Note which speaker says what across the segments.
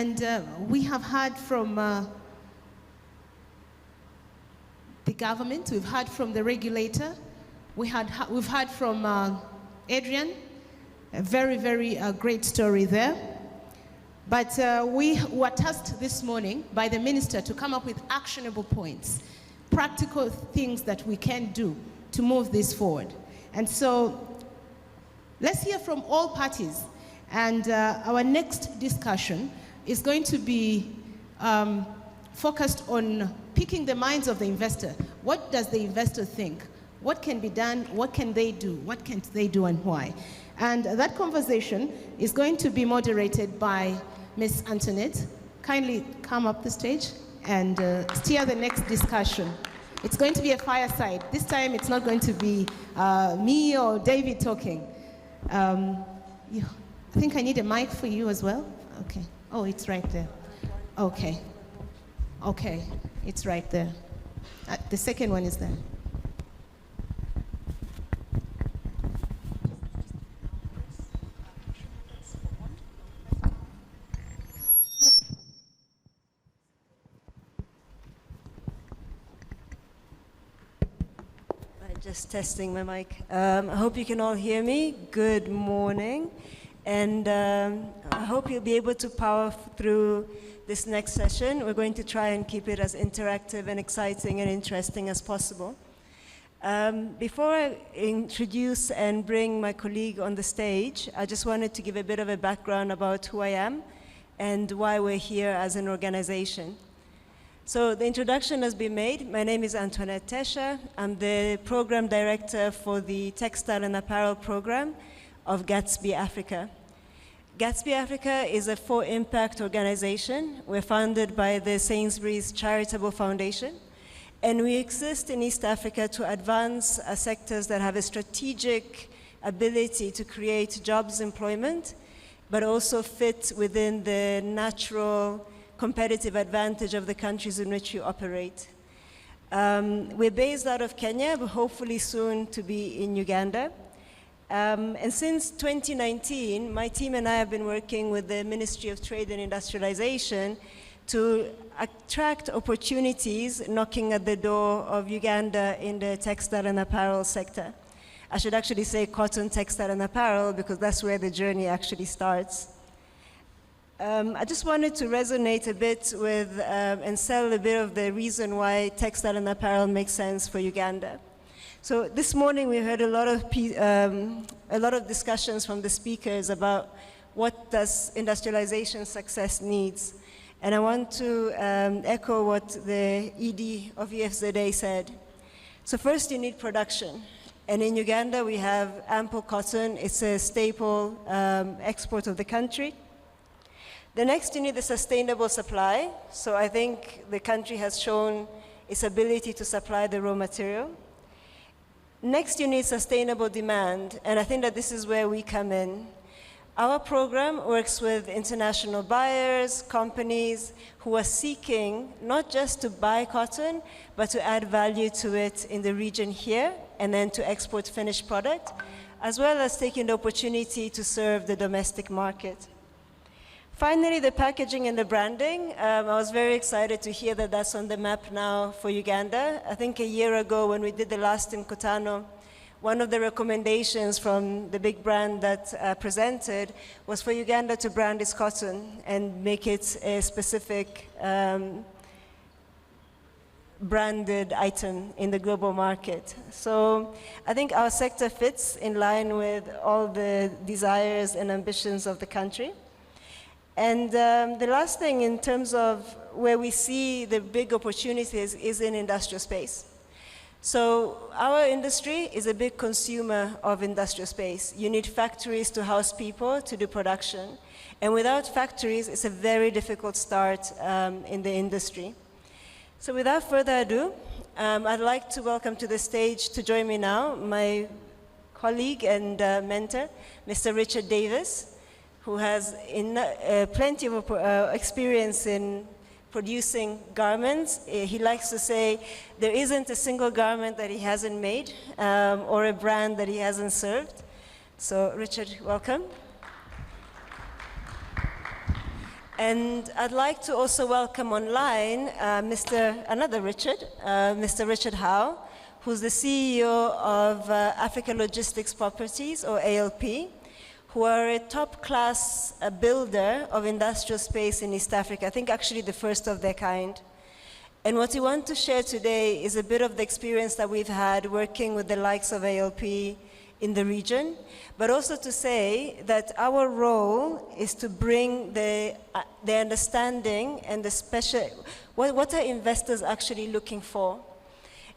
Speaker 1: And we have heard from the government, we've heard from the regulator, we've heard from Adrian, a very, very great story there. But we were tasked this morning by the minister to come up with actionable points, practical things that we can do to move this forward. And so let's hear from all parties. And our next discussion is going to be focused on picking the minds of the investor. What does the investor think? What can be done? What can they do? What can't they do and why? And that conversation is going to be moderated by Ms. Antoinette. Kindly come up the stage and steer the next discussion. It's going to be a fireside. This time it's not going to be me or David talking. I think I need a mic for you as well. Okay. Oh, it's right there. Okay. Okay, it's right there. The second one is there.
Speaker 2: Just testing my mic. I hope you can all hear me. Good morning. And I hope you'll be able to power through this next session. We're going to try and keep it as interactive and exciting and interesting as possible. Before I introduce and bring my colleague on the stage, I just wanted to give a bit of a background about who I am and why we're here as an organization. So the introduction has been made. My name is Antoinette Tesha. I'm the program director for the Textile and Apparel program of Gatsby Africa. Gatsby Africa is a for-impact organization. We're founded by the Sainsbury's Charitable Foundation, and we exist in East Africa to advance sectors that have a strategic ability to create jobs, employment, but also fit within the natural competitive advantage of the countries in which we operate. We're based out of Kenya, but hopefully soon to be in Uganda. And since 2019, my team and I have been working with the Ministry of Trade and Industrialization to attract opportunities knocking at the door of Uganda in the textile and apparel sector. I should actually say cotton, textile, and apparel, because that's where the journey actually starts. I just wanted to resonate a bit with and sell a bit of the reason why textile and apparel makes sense for Uganda. So this morning we heard a lot of discussions from the speakers about what does industrialization success needs. And I want to echo what the ED of EFZA said. So first you need production. And in Uganda we have ample cotton. It's a staple export of the country. The next, you need the sustainable supply. So I think the country has shown its ability to supply the raw material. Next, you need sustainable demand, and I think that this is where we come in. Our program works with international buyers, companies who are seeking not just to buy cotton, but to add value to it in the region here, and then to export finished product, as well as taking the opportunity to serve the domestic market. Finally, the packaging and the branding. I was very excited to hear that that's on the map now for Uganda. I think a year ago when we did the last Mkutano, one of the recommendations from the big brand that presented was for Uganda to brand its cotton and make it a specific branded item in the global market. So I think our sector fits in line with all the desires and ambitions of the country. And the last thing in terms of where we see the big opportunities is in industrial space. So our industry is a big consumer of industrial space. You need factories to house people to do production. And without factories, it's a very difficult start in the industry. So without further ado, I'd like to welcome to the stage to join me now my colleague and mentor, Mr. Richard Davis, who has plenty of experience in producing garments. He likes to say there isn't a single garment that he hasn't made or a brand that he hasn't served. So Richard, welcome. And I'd like to also welcome online Mr. Richard Howe, who's the CEO of Africa Logistics Properties, or ALP, who are a top-class builder of industrial space in East Africa, I think actually the first of their kind. And what we want to share today is a bit of the experience that we've had working with the likes of ALP in the region, but also to say that our role is to bring the understanding and what are investors actually looking for.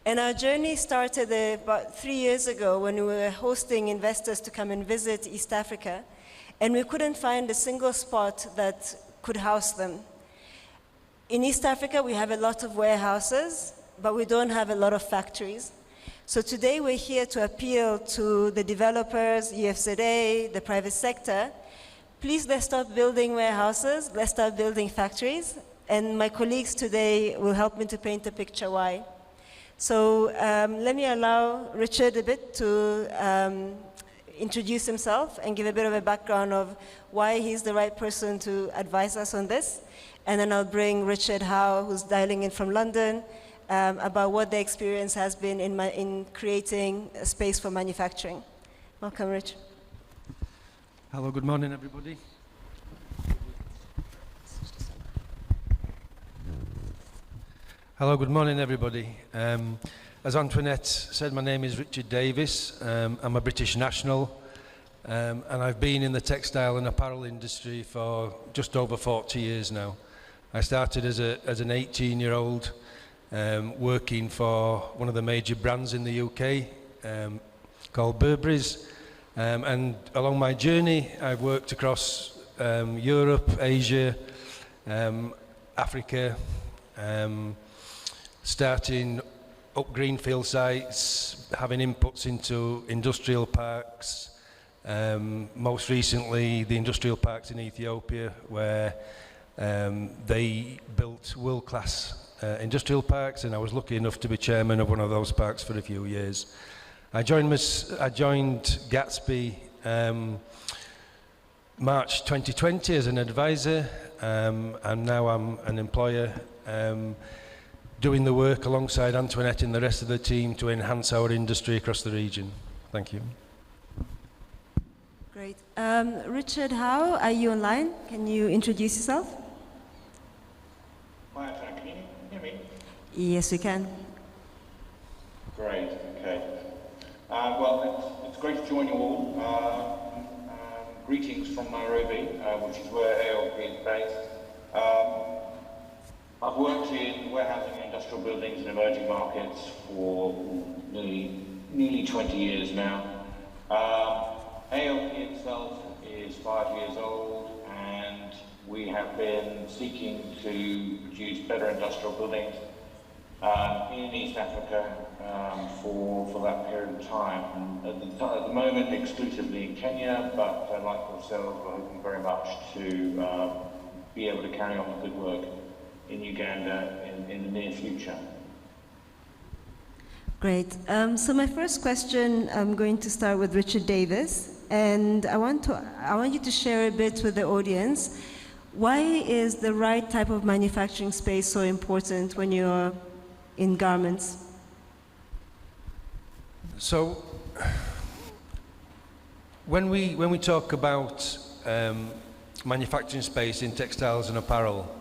Speaker 2: And our journey started about 3 years ago when we were hosting investors to come and visit East Africa, and we couldn't find a single spot that could house them. In East Africa, we have a lot of warehouses, but we don't have a lot of factories. So today we're here to appeal to the developers, EFZA, the private sector. Please, let's stop building warehouses, let's start building factories, and my colleagues today will help me to paint a picture why. So let me allow Richard a bit to introduce himself and give a bit of a background of why he's the right person to advise us on this. And then I'll bring Richard Howe, who's dialing in from London, about what the experience has been in creating a space for manufacturing. Welcome, Rich.
Speaker 3: Hello, good morning, everybody. Hello, good morning, everybody. As Antoinette said, my name is Richard Davis. I'm a British national, and I've been in the textile and apparel industry for just over 40 years now. I started as an 18-year-old working for one of the major brands in the UK called Burberry's, and along my journey I've worked across Europe, Asia, Africa, starting up greenfield sites, having inputs into industrial parks, most recently the industrial parks in Ethiopia, where they built world-class industrial parks, and I was lucky enough to be chairman of one of those parks for a few years. I joined Gatsby March 2020 as an advisor, and now I'm an employer, doing the work alongside Antoinette and the rest of the team to enhance our industry across the region. Thank you.
Speaker 2: Great. Richard Howe, are you online? Can you introduce yourself?
Speaker 4: Hi, can you hear me?
Speaker 2: Yes, we can.
Speaker 4: Great, okay. Well, it's great to join you all. Greetings from Nairobi, which is where ALP is based. I've worked in warehousing and industrial buildings in emerging markets for nearly 20 years now. ALP itself is 5 years old, and we have been seeking to produce better industrial buildings in East Africa for that period of time. And at the moment, exclusively in Kenya, but like ourselves, we're hoping very much to be able to carry on the good work in Uganda in the near future.
Speaker 2: Great. So my first question, I'm going to start with Richard Davis, and I want you to share a bit with the audience. Why is the right type of manufacturing space so important when you're in garments?
Speaker 3: So, when we talk about manufacturing space in textiles and apparel,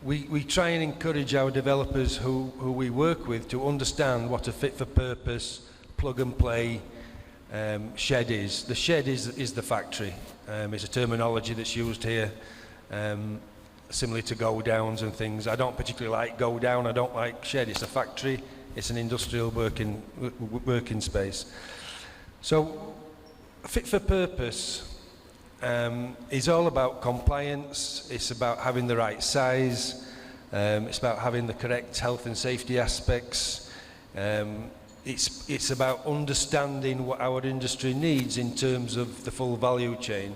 Speaker 3: we try and encourage our developers who we work with to understand what a fit-for-purpose, plug-and-play shed is. The shed is the factory. It's a terminology that's used here, similar to go-downs and things. I don't particularly like go-down, I don't like shed. It's a factory, it's an industrial working space. So, fit-for-purpose is all about compliance, it's about having the right size, it's about having the correct health and safety aspects, it's about understanding what our industry needs in terms of the full value chain.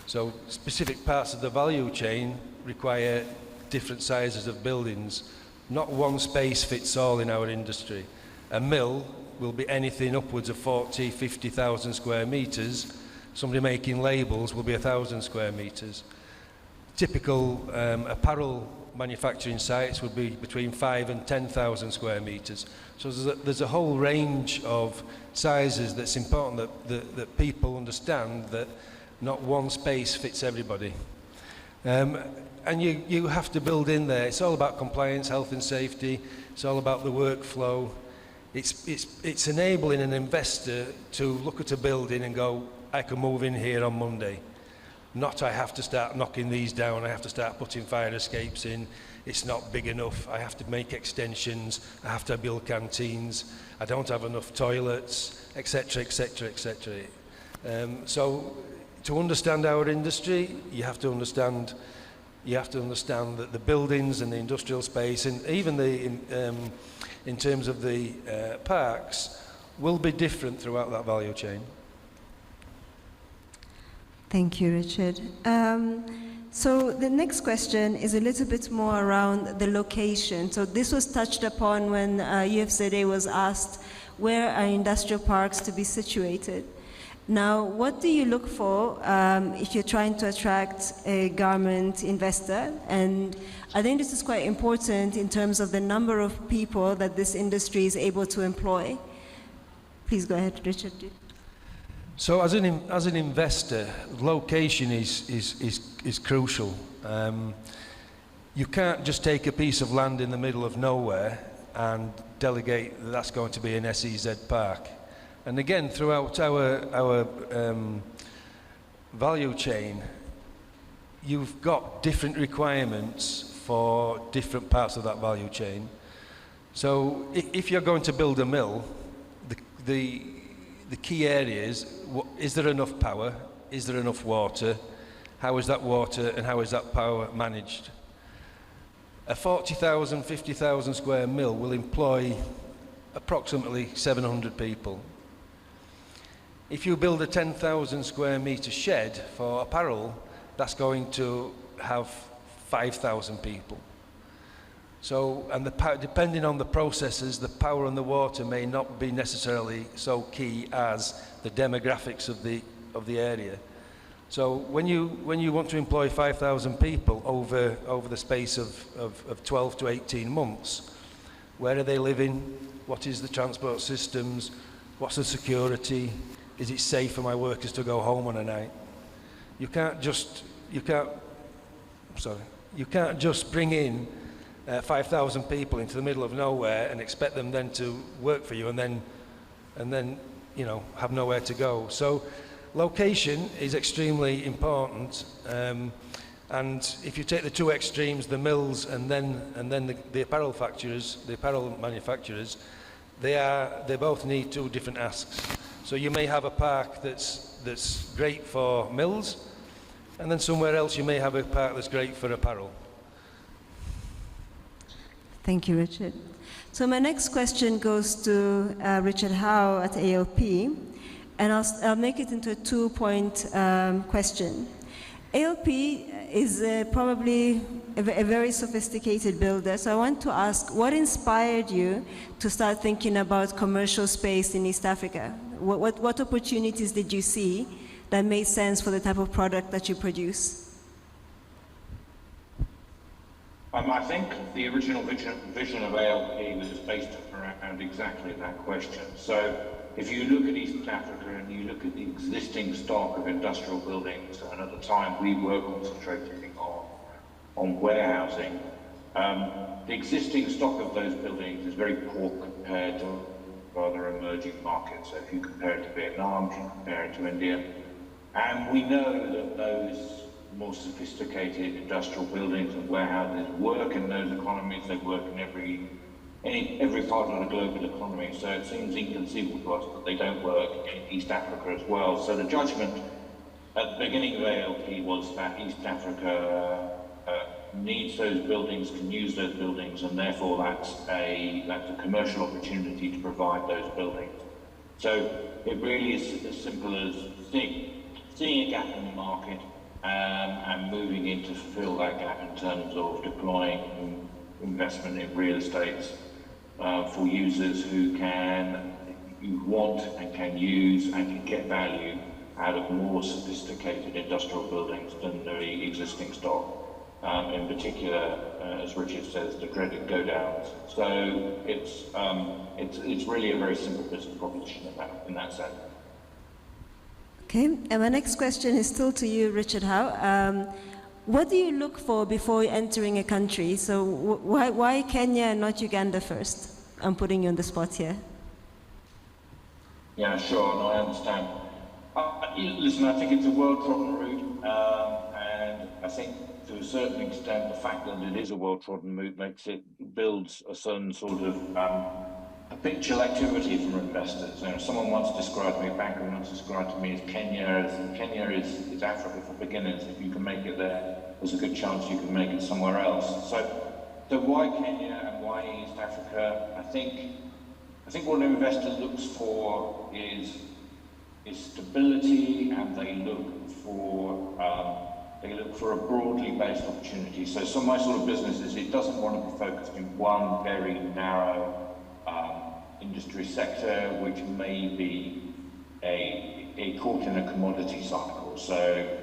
Speaker 3: So specific parts of the value chain require different sizes of buildings. Not one space fits all in our industry. A mill will be anything upwards of 40, 50,000 square metres. Somebody making labels will be 1,000 square metres. typical apparel manufacturing sites would be between 5 and 10,000 square metres. So there's a whole range of sizes that's important that people understand that not one space fits everybody. And you have to build in there. It's all about compliance, health and safety. It's all about the workflow. It's enabling an investor to look at a building and go, I can move in here on Monday. Not I have to start knocking these down, I have to start putting fire escapes in, it's not big enough, I have to make extensions, I have to build canteens, I don't have enough toilets, etc, etc, etc. So to understand our industry, you have to understand that the buildings and the industrial space, and even in terms of the parks, will be different throughout that value chain.
Speaker 2: Thank you, Richard. So the next question is a little bit more around the location. So this was touched upon when UFZA was asked where are industrial parks to be situated. Now, what do you look for if you're trying to attract a garment investor? And I think this is quite important in terms of the number of people that this industry is able to employ. Please go ahead, Richard.
Speaker 3: So as an investor, location is crucial. You can't just take a piece of land in the middle of nowhere and delegate that that's going to be an SEZ park. And again, throughout our value chain, you've got different requirements for different parts of that value chain. So if you're going to build a mill, the key areas, is there enough power? Is there enough water? How is that water and how is that power managed? A 40,000, 50,000 square mill will employ approximately 700 people. If you build a 10,000 square metre shed for apparel, that's going to have 5,000 people. So, and depending on the processes, the power and the water may not be necessarily so key as the demographics of the area. So when you want to employ 5,000 people over the space of 12 to 18 months, where are they living? What is the transport systems? What's the security? Is it safe for my workers to go home on a night? You can't just bring in 5,000 people into the middle of nowhere and expect them then to work for you and then have nowhere to go. So location is extremely important, and if you take the two extremes, the mills and then the apparel manufacturers, they both need two different asks. So you may have a park that's great for mills, and then somewhere else you may have a park that's great for apparel.
Speaker 2: Thank you, Richard. So my next question goes to Richard Howe at ALP, and I'll make it into a two-point question. ALP is probably a very sophisticated builder, so I want to ask, what inspired you to start thinking about commercial space in East Africa? What opportunities did you see that made sense for the type of product that you produce?
Speaker 4: I think the original vision of ALP was based around exactly that question. So if you look at East Africa and you look at the existing stock of industrial buildings, and at the time we were concentrating on warehousing, the existing stock of those buildings is very poor compared to other emerging markets. So if you compare it to Vietnam, if you compare it to India, and we know that those more sophisticated industrial buildings and warehouses work in those economies. They work in every part of the global economy. So it seems inconceivable to us that they don't work in East Africa as well. So the judgment at the beginning of ALP was that East Africa needs those buildings, can use those buildings, and therefore that's a commercial opportunity to provide those buildings. So it really is as simple as seeing a gap in the market, and moving in to fill that gap in terms of deploying investment in real estate for users who want and can use and can get value out of more sophisticated industrial buildings than the existing stock. particular, as Richard says, the dreaded go-downs. So it's really a very simple business proposition in that sense.
Speaker 2: Okay, and my next question is still to you, Richard Howe. What do you look for before entering a country? So why Kenya and not Uganda first? I'm putting you on the spot here.
Speaker 4: Yeah, sure, no, I understand. Listen, I think it's a well-trodden route, and I think to a certain extent the fact that it is a well-trodden route builds a certain sort of habitual activity from investors. You know, someone once described me, a banker once described to me as Kenya is Africa for beginners. If you can make it there's a good chance you can make it somewhere else. So why Kenya and why East Africa? I think what an investor looks for is stability, and they look for a broadly based opportunity. So my sort of business is it doesn't want to be focused in one very narrow industry sector, which may be caught in a commodity cycle. So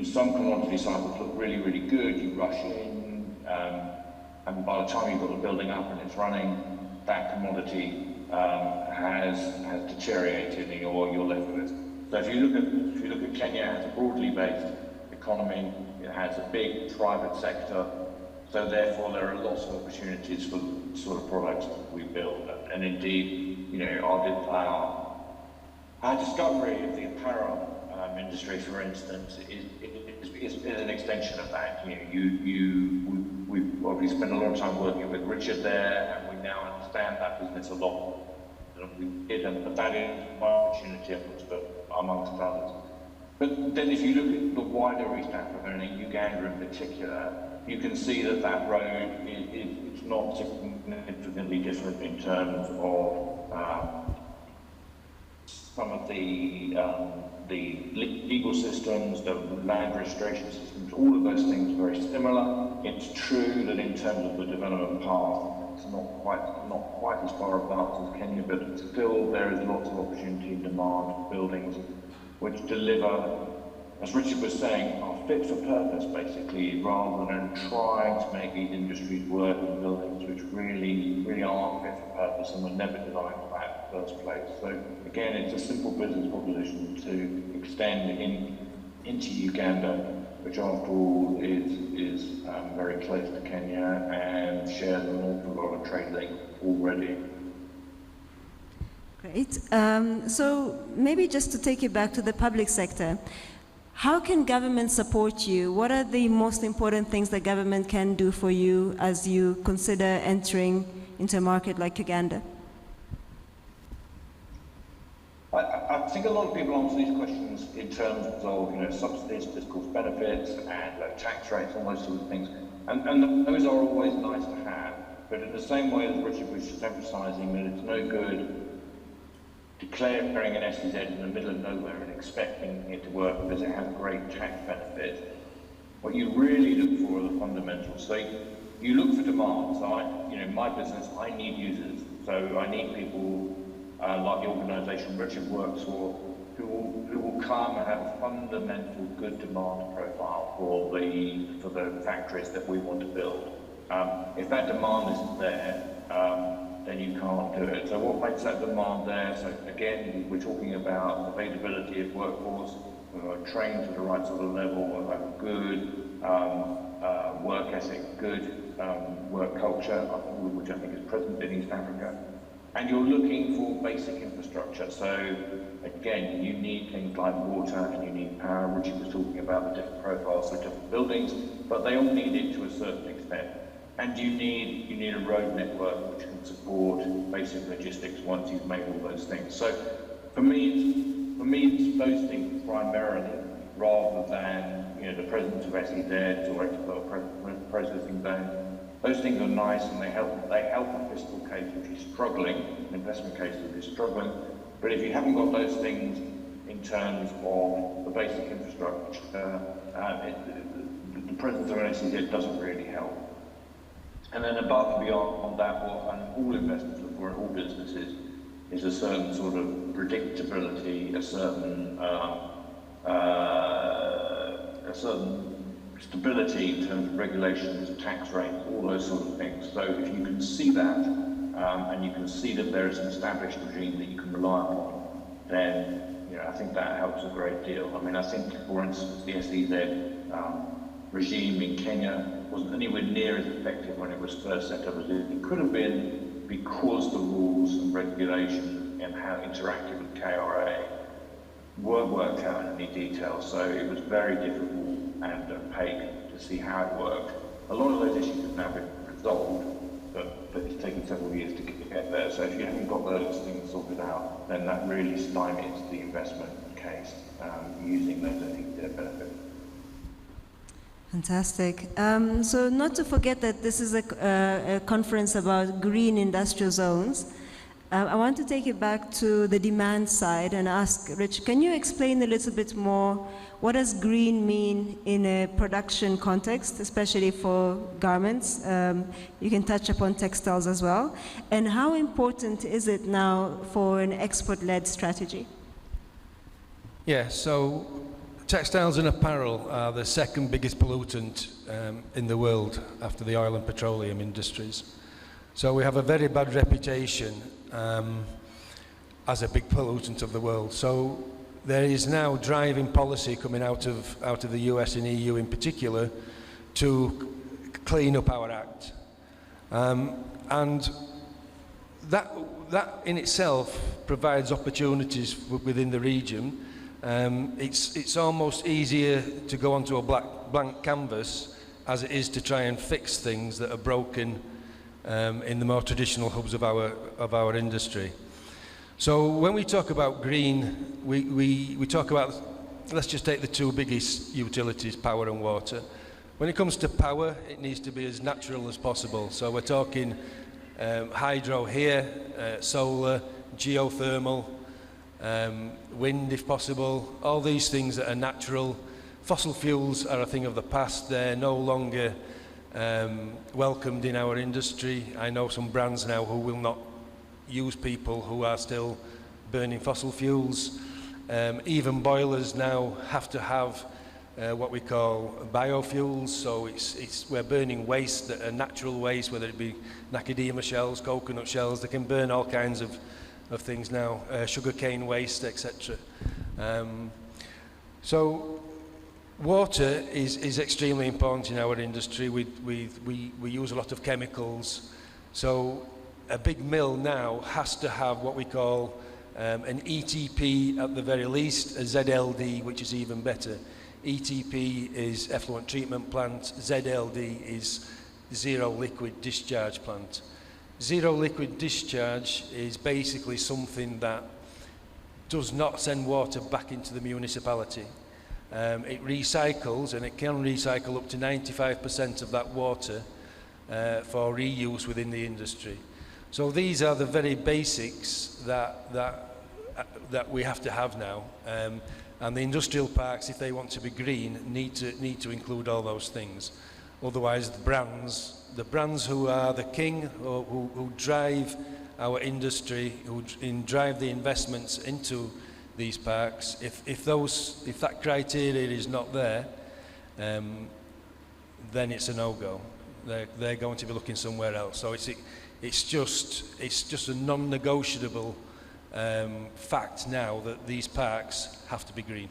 Speaker 4: some commodity cycles look really, really good. You rush in, and by the time you've got the building up and it's running, that commodity has deteriorated, and you're left with it. So if you look at Kenya, it has a broadly based economy. It has a big private sector. So therefore, there are lots of opportunities for the sort of products that we build. And indeed, you know, our discovery of the apparel industry, for instance, is an extension of that. You know, we've obviously spent a lot of time working with Richard there, and we now understand that business a lot. We didn't, but that is my opportunity amongst others. But then if you look at the wider East Africa, and in Uganda in particular, you can see that road is not significantly different in terms of some of the legal systems, the land registration systems, all of those things are very similar. It's true that in terms of the development path, it's not quite as far advanced as Kenya, but still there is lots of opportunity and demand for buildings which deliver, as Richard was saying, are fit for purpose, basically, rather than trying to make these industries work in buildings which really aren't fit for purpose and were never designed for that in the first place. So again, it's a simple business proposition to extend into Uganda, which after all is very close to Kenya and shares an awful lot of trade link already.
Speaker 2: Great. So maybe just to take you back to the public sector, how can government support you? What are the most important things that government can do for you as you consider entering into a market like Uganda?
Speaker 4: I think a lot of people answer these questions in terms of, you know, subsidies, fiscal benefits, and low tax rates, all those sort of things. And those are always nice to have. But in the same way as Richard was just emphasising that it's no good declaring an SEZ in the middle of nowhere and expecting it to work because it has great tax benefits. What you really look for are the fundamentals. So you look for demand. So my business, I need users. So I need people like the organisation Richard works for, who will come and have a fundamental good demand profile for the factories that we want to build. If that demand isn't there, then you can't do it. So what makes that demand there? So again, we're talking about availability of workforce, who are trained to the right sort of level, who have a good work ethic, good work culture, which I think is present in East Africa. And you're looking for basic infrastructure. So again, you need things like water and you need power. Richard was talking about the different profiles of different buildings, but they all need it to a certain extent. And you need a road network which can support basic logistics once you've made all those things. So for me it's those things primarily, rather than the presence of SEZs or export processing zones. Those things are nice and they help a fiscal case which is struggling, an investment case which is struggling. But if you haven't got those things in terms of the basic infrastructure, the presence of an SEZ doesn't really help. And then above and beyond that, what all investors look for in all businesses is a certain sort of predictability, a certain stability in terms of regulations, tax rates, all those sort of things. So if you can see that, and you can see that there is an established regime that you can rely upon, then I think that helps a great deal. I mean, I think, for instance, the SEZ regime in Kenya wasn't anywhere near as effective when it was first set up as it could have been, because the rules and regulations and how it interacted with KRA weren't worked out in any detail. So it was very difficult and opaque to see how it worked. A lot of those issues have now been resolved, but it's taken several years to get there. So if you haven't got those things sorted out, then that really stymies the investment case using those SEZ benefits.
Speaker 2: Fantastic. So not to forget that this is a conference about green industrial zones. I want to take it back to the demand side and ask Rich, can you explain a little bit more what does green mean in a production context, especially for garments? You can touch upon textiles as well. And how important is it now for an export-led strategy?
Speaker 3: Yeah, so textiles and apparel are the second biggest pollutant in the world after the oil and petroleum industries. So we have a very bad reputation as a big pollutant of the world. So there is now driving policy coming out of the US and EU in particular to clean up our act. And that in itself provides opportunities within the region. It's almost easier to go onto a blank canvas as it is to try and fix things that are broken in the more traditional hubs of our industry. So when we talk about green, we talk about, let's just take the two biggest utilities, power and water. When it comes to power, it needs to be as natural as possible. So we're talking hydro here, solar, geothermal, wind if possible, all these things that are natural. Fossil fuels are a thing of the past. They're no longer welcomed in our industry. I know some brands now who will not use people who are still burning fossil fuels. Even boilers now have to have what we call biofuels, so we're burning waste that are natural waste, whether it be macadamia shells, coconut shells. They can burn all kinds of things now, sugarcane waste, etc. So water is extremely important in our industry. We use a lot of chemicals, so a big mill now has to have what we call an ETP at the very least, a ZLD, which is even better. ETP is effluent treatment plant, ZLD is zero liquid discharge plant. Zero liquid discharge is basically something that does not send water back into the municipality. It recycles, and it can recycle up to 95% of that water for reuse within the industry. So these are the very basics that we have to have now. And the industrial parks, if they want to be green, need to include all those things. Otherwise, the brands who are the king, or who drive our industry, who drive the investments into these parks, if that criteria is not there, then it's a no-go. They're going to be looking somewhere else. So it's just a non-negotiable fact now that these parks have to be green.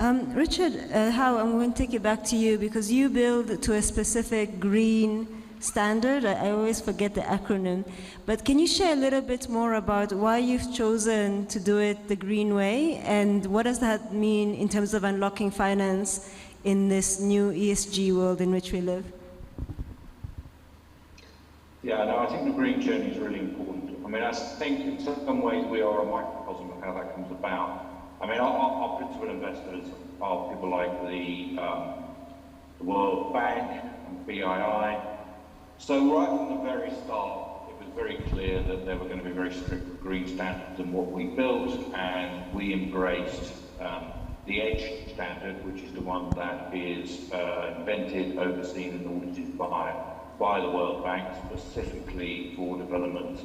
Speaker 2: Richard, Howe, I'm going to take it back to you because you build to a specific green standard. I always forget the acronym. But can you share a little bit more about why you've chosen to do it the green way, and what does that mean in terms of unlocking finance in this new ESG world in which we live?
Speaker 4: Yeah, no, I think the green journey is really important. I mean, I think in some ways we are a microcosm of how that comes about. I mean, our principal investors are people like the World Bank and BII. So right from the very start, it was very clear that there were going to be very strict green standards in what we built, and we embraced the EDGE standard, which is the one that is invented, overseen and audited by the World Bank, specifically for development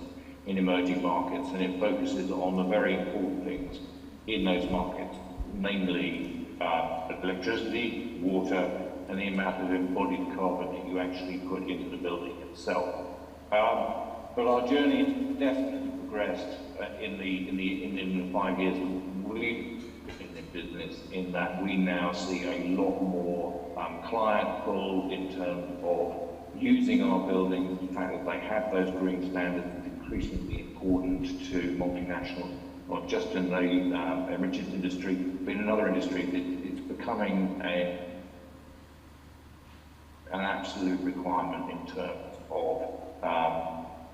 Speaker 4: in emerging markets, and it focuses on the very important things in those markets, namely electricity, water, and the amount of embodied carbon that you actually put into the building itself. But our journey has definitely progressed in the 5 years we've been in business, in that we now see a lot more client pull in terms of using our buildings. The fact that they have those green standards is increasingly important to multinationals, not just in the enrichment industry, but in another industries. It's becoming an absolute requirement in terms of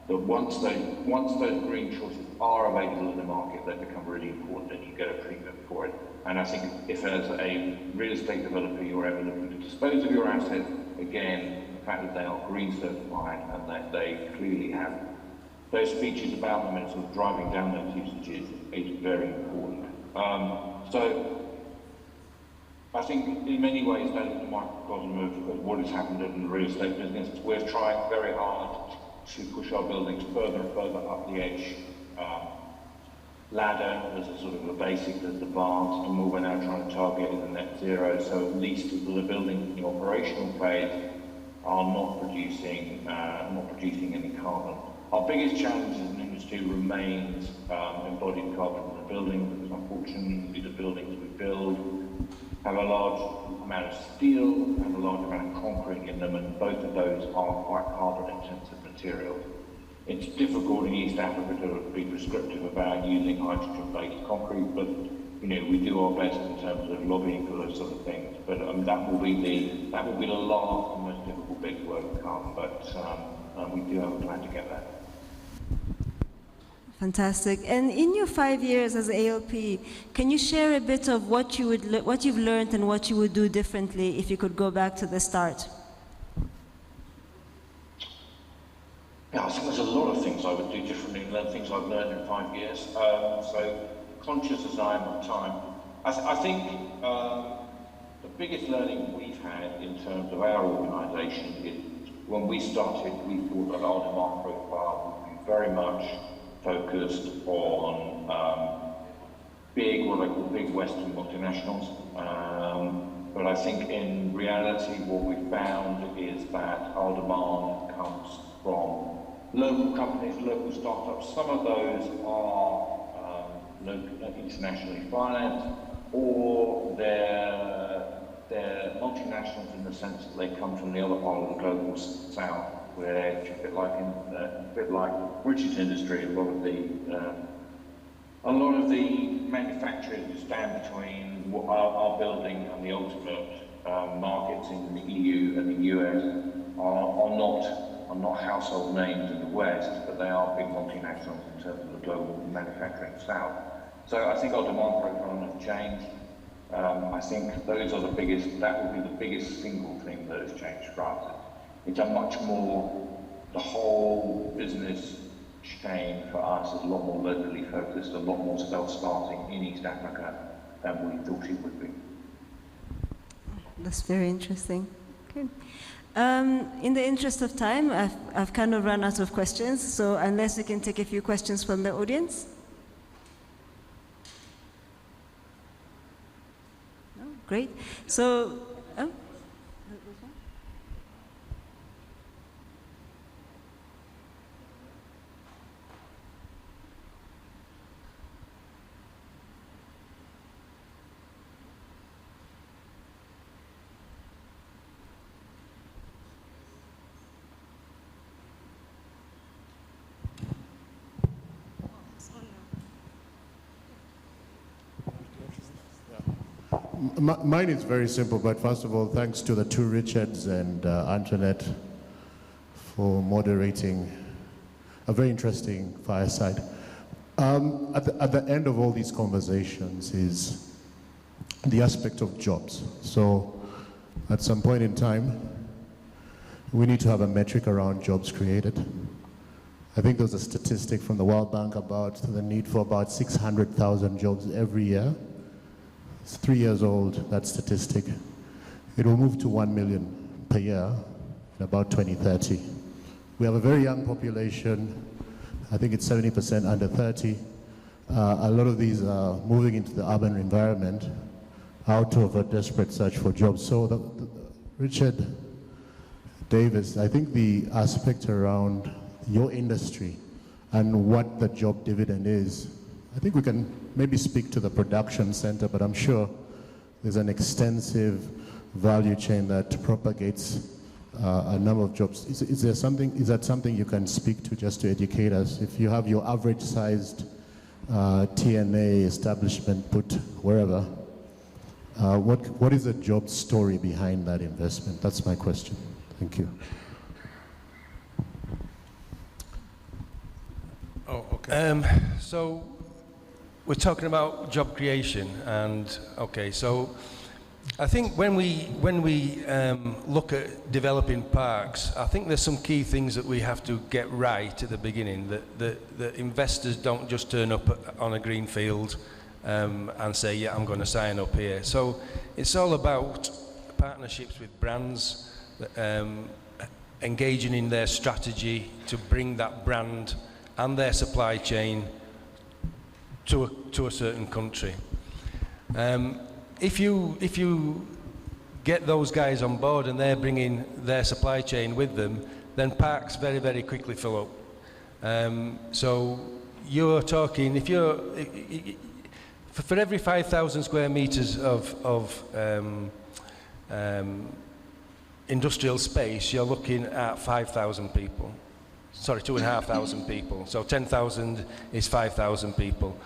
Speaker 4: that once those green choices are available in the market, they become really important and you get a premium for it. And I think if as a real estate developer you're ever looking to dispose of your assets, again, the fact that they are green certified and that they clearly have those features about them and sort of driving down those usages is very important. So I think in many ways that is the microcosm of what has happened in the real estate business. We're trying very hard to push our buildings further and further up the edge ladder. There's a sort of a basic, there's advanced, and what we're now trying to target is a net zero. So at least the buildings in the operational phase are not producing any carbon. Our biggest challenge as an industry remains embodied carbon in the building, because unfortunately the buildings we build have a large amount of steel, have a large amount of concrete in them, and both of those are quite carbon-intensive materials. It's difficult in East Africa to be prescriptive about using hydrogen-based concrete, but we do our best in terms of lobbying for those sort of things. But that will be the last and most difficult bit to overcome. But we do have a plan to get there.
Speaker 2: Fantastic. And in your 5 years as ALP, can you share a bit of what you've learned and what you would do differently if you could go back to the start?
Speaker 4: Yeah, I think there's a lot of things I would do differently than things I've learned in 5 years. So conscious as I am of time, I think the biggest learning we've had in terms of our organisation is when we started, we thought that our demand profile would be very much focused on what I call big Western multinationals. But I think in reality what we found is that our demand comes from local companies, local startups. Some of those are internationally financed, or they're multinationals in the sense that they come from the other part of the global south, where it's a bit like British industry. A lot of the manufacturers who stand between our building and the ultimate markets in the EU and the US are not household names in the West, but they are big multinationals in terms of the global manufacturing south. So I think our demand profile has changed. I think those are that would be the biggest single thing that has changed for us. It's a much more, the whole business chain for us is a lot more locally focused, a lot more self-starting in East Africa than we thought it would be.
Speaker 2: That's very interesting. Okay. In the interest of time, I've kind of run out of questions, so unless we can take a few questions from the audience. No? Great. So,
Speaker 5: Mine is very simple, but first of all, thanks to the two Richards and Antoinette for moderating a very interesting fireside. At the end of all these conversations is the aspect of jobs. So at some point in time, we need to have a metric around jobs created. I think there's a statistic from the World Bank about the need for about 600,000 jobs every year. It's 3 years old, that statistic. It will move to 1 million per year in about 2030. We have a very young population. I think it's 70% under 30. A lot of these are moving into the urban environment. out of a desperate search for jobs. So Richard Davis, I think the aspect around your industry and what the job dividend is, I think we can maybe speak to the production center, but I'm sure there's an extensive value chain that propagates a number of jobs. Is that something you can speak to just to educate us? If you have your average sized TNA establishment put wherever, what is the job story behind that investment? That's my question. Thank you.
Speaker 3: Oh, okay. So we're talking about job creation, and okay, so I think when we look at developing parks, I think there's some key things that we have to get right at the beginning, that investors don't just turn up on a green field and say, yeah, I'm going to sign up here. So it's all about partnerships with brands, engaging in their strategy to bring that brand and their supply chain to a certain country. If you get those guys on board and they're bringing their supply chain with them, then parks very, very quickly fill up. So you're talking, for every 5,000 square meters of industrial space, you're looking at 5,000 people. Sorry, 2,500 people. So 10,000 is 5,000 people.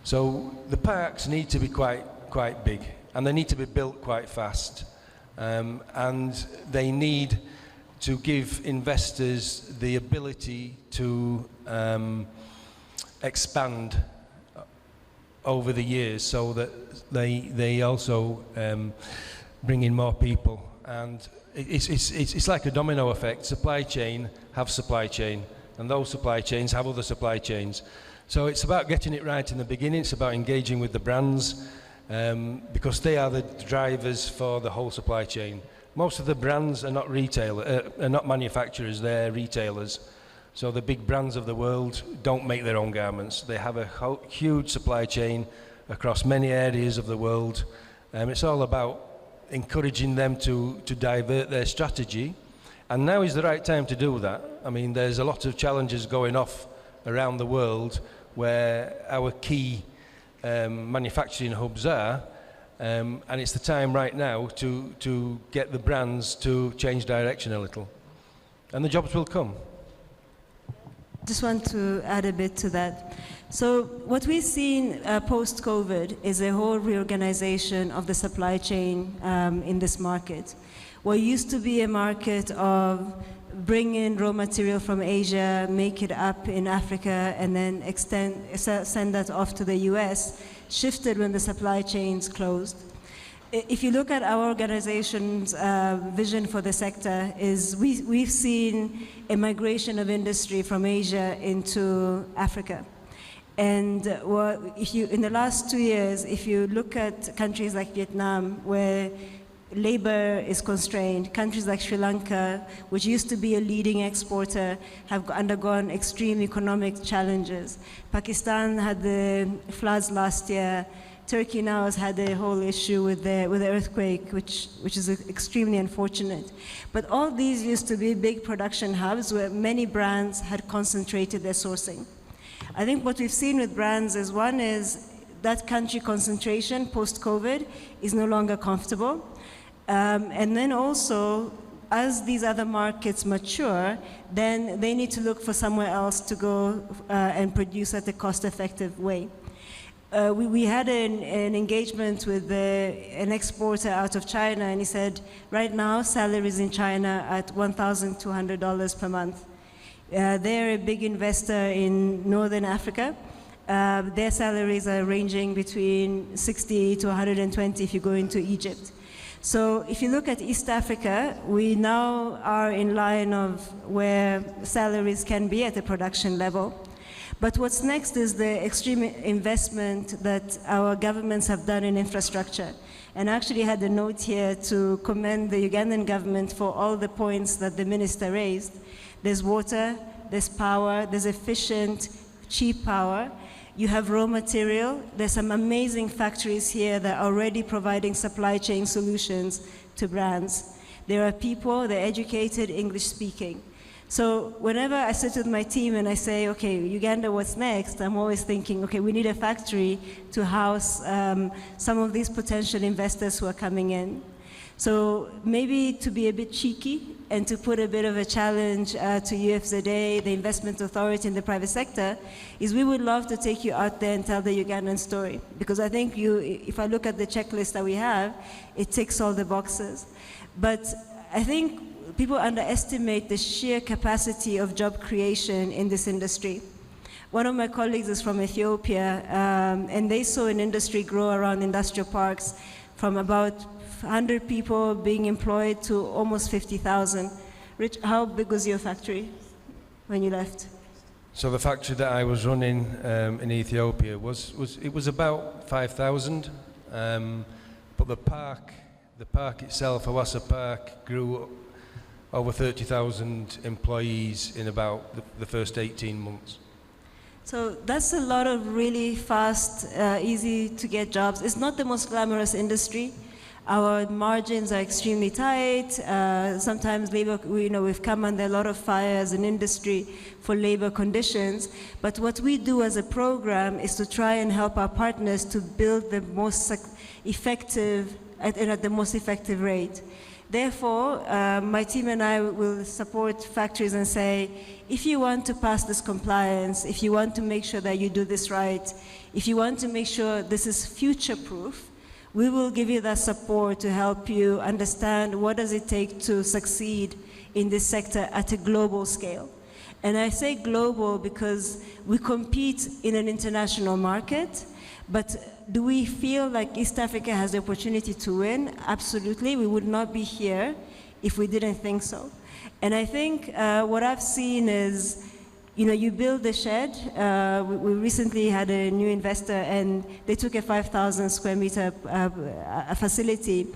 Speaker 3: So the parks need to be quite big, and they need to be built quite fast, and they need to give investors the ability to expand over the years, so that they also bring in more people. And it's like a domino effect. Supply chain have supply chain, and those supply chains have other supply chains. So it's about getting it right in the beginning. It's about engaging with the brands, because they are the drivers for the whole supply chain. Most of the brands are not are not manufacturers, they're retailers. So the big brands of the world don't make their own garments. They have a huge supply chain across many areas of the world. It's all about encouraging them to divert their strategy. And now is the right time to do that. I mean, there's a lot of challenges going off around the world where our key manufacturing hubs are, and it's the time right now to get the brands to change direction a little, and the jobs will come.
Speaker 2: Just want to add a bit to that. So what we've seen post-COVID is a whole reorganization of the supply chain in this market. What used to be a market of bring in raw material from Asia, make it up in Africa, and then send that off to the US, shifted when the supply chains closed. If you look at our organization's vision for the sector, we've seen a migration of industry from Asia into Africa. And in the last 2 years, if you look at countries like Vietnam, where labor is constrained, countries like Sri Lanka, which used to be a leading exporter, have undergone extreme economic challenges. Pakistan had the floods last year. Turkey now has had a whole issue with the earthquake, which is extremely unfortunate. But all these used to be big production hubs where many brands had concentrated their sourcing. I think what we've seen with brands is, one is that country concentration post-COVID is no longer comfortable. And then also, as these other markets mature, then they need to look for somewhere else to go and produce at a cost-effective way. We had an engagement with an exporter out of China, and he said, right now, salaries in China at $1,200 per month. They're a big investor in Northern Africa. Their salaries are ranging between 60 to 120 if you go into Egypt. So if you look at East Africa, we now are in line of where salaries can be at the production level. But what's next is the extreme investment that our governments have done in infrastructure. And I actually had a note here to commend the Ugandan government for all the points that the minister raised. There's water, there's power, there's efficient, cheap power. You have raw material. There's some amazing factories here that are already providing supply chain solutions to brands. There are people, they're educated, English speaking. So whenever I sit with my team and I say, okay, Uganda, what's next? I'm always thinking, okay, we need a factory to house some of these potential investors who are coming in. So maybe to be a bit cheeky and to put a bit of a challenge to UFZA, the investment authority in the private sector, is we would love to take you out there and tell the Ugandan story. Because I think if I look at the checklist that we have, it ticks all the boxes. But I think people underestimate the sheer capacity of job creation in this industry. One of my colleagues is from Ethiopia, and they saw an industry grow around industrial parks from about 100 people being employed to almost 50,000. Rich, how big was your factory when you left?
Speaker 3: So the factory that I was running in Ethiopia was about 5,000, but the park itself, Hawassa Park, grew over 30,000 employees in about the first 18 months.
Speaker 2: So that's a lot of really fast, easy to get jobs. It's not the most glamorous industry. Our margins are extremely tight. Sometimes labor, we've come under a lot of fire as an industry for labor conditions. But what we do as a program is to try and help our partners to build the most effective, at the most effective rate. Therefore, my team and I will support factories and say, if you want to pass this compliance, if you want to make sure that you do this right, if you want to make sure this is future-proof, we will give you that support to help you understand what does it take to succeed in this sector at a global scale. And I say global because we compete in an international market, but do we feel like East Africa has the opportunity to win? Absolutely. We would not be here if we didn't think so. And I think what I've seen is, you build the shed. We recently had a new investor and they took a 5,000 square meter facility.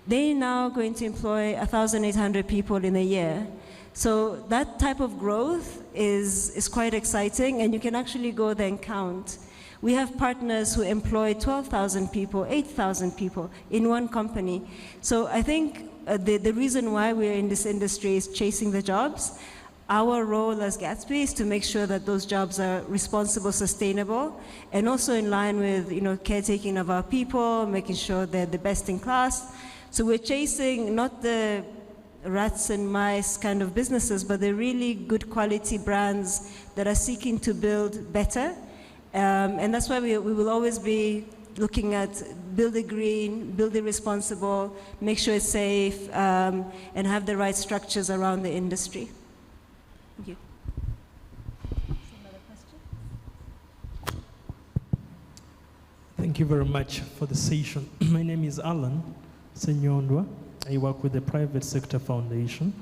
Speaker 2: They're now going to employ 1,800 people in a year. So that type of growth is quite exciting, and you can actually go there and count. We have partners who employ 12,000 people, 8,000 people in one company. So I think the reason why we're in this industry is chasing the jobs. Our role as Gatsby is to make sure that those jobs are responsible, sustainable, and also in line with caretaking of our people, making sure they're the best in class. So we're chasing not the rats and mice kind of businesses, but the really good quality brands that are seeking to build better. And that's why we will always be looking at build it green, build it responsible, make sure it's safe, and have the right structures around the industry. Thank you. Another question?
Speaker 6: Thank you very much for the session. My name is Alan Senyondwa. I work with the Private Sector Foundation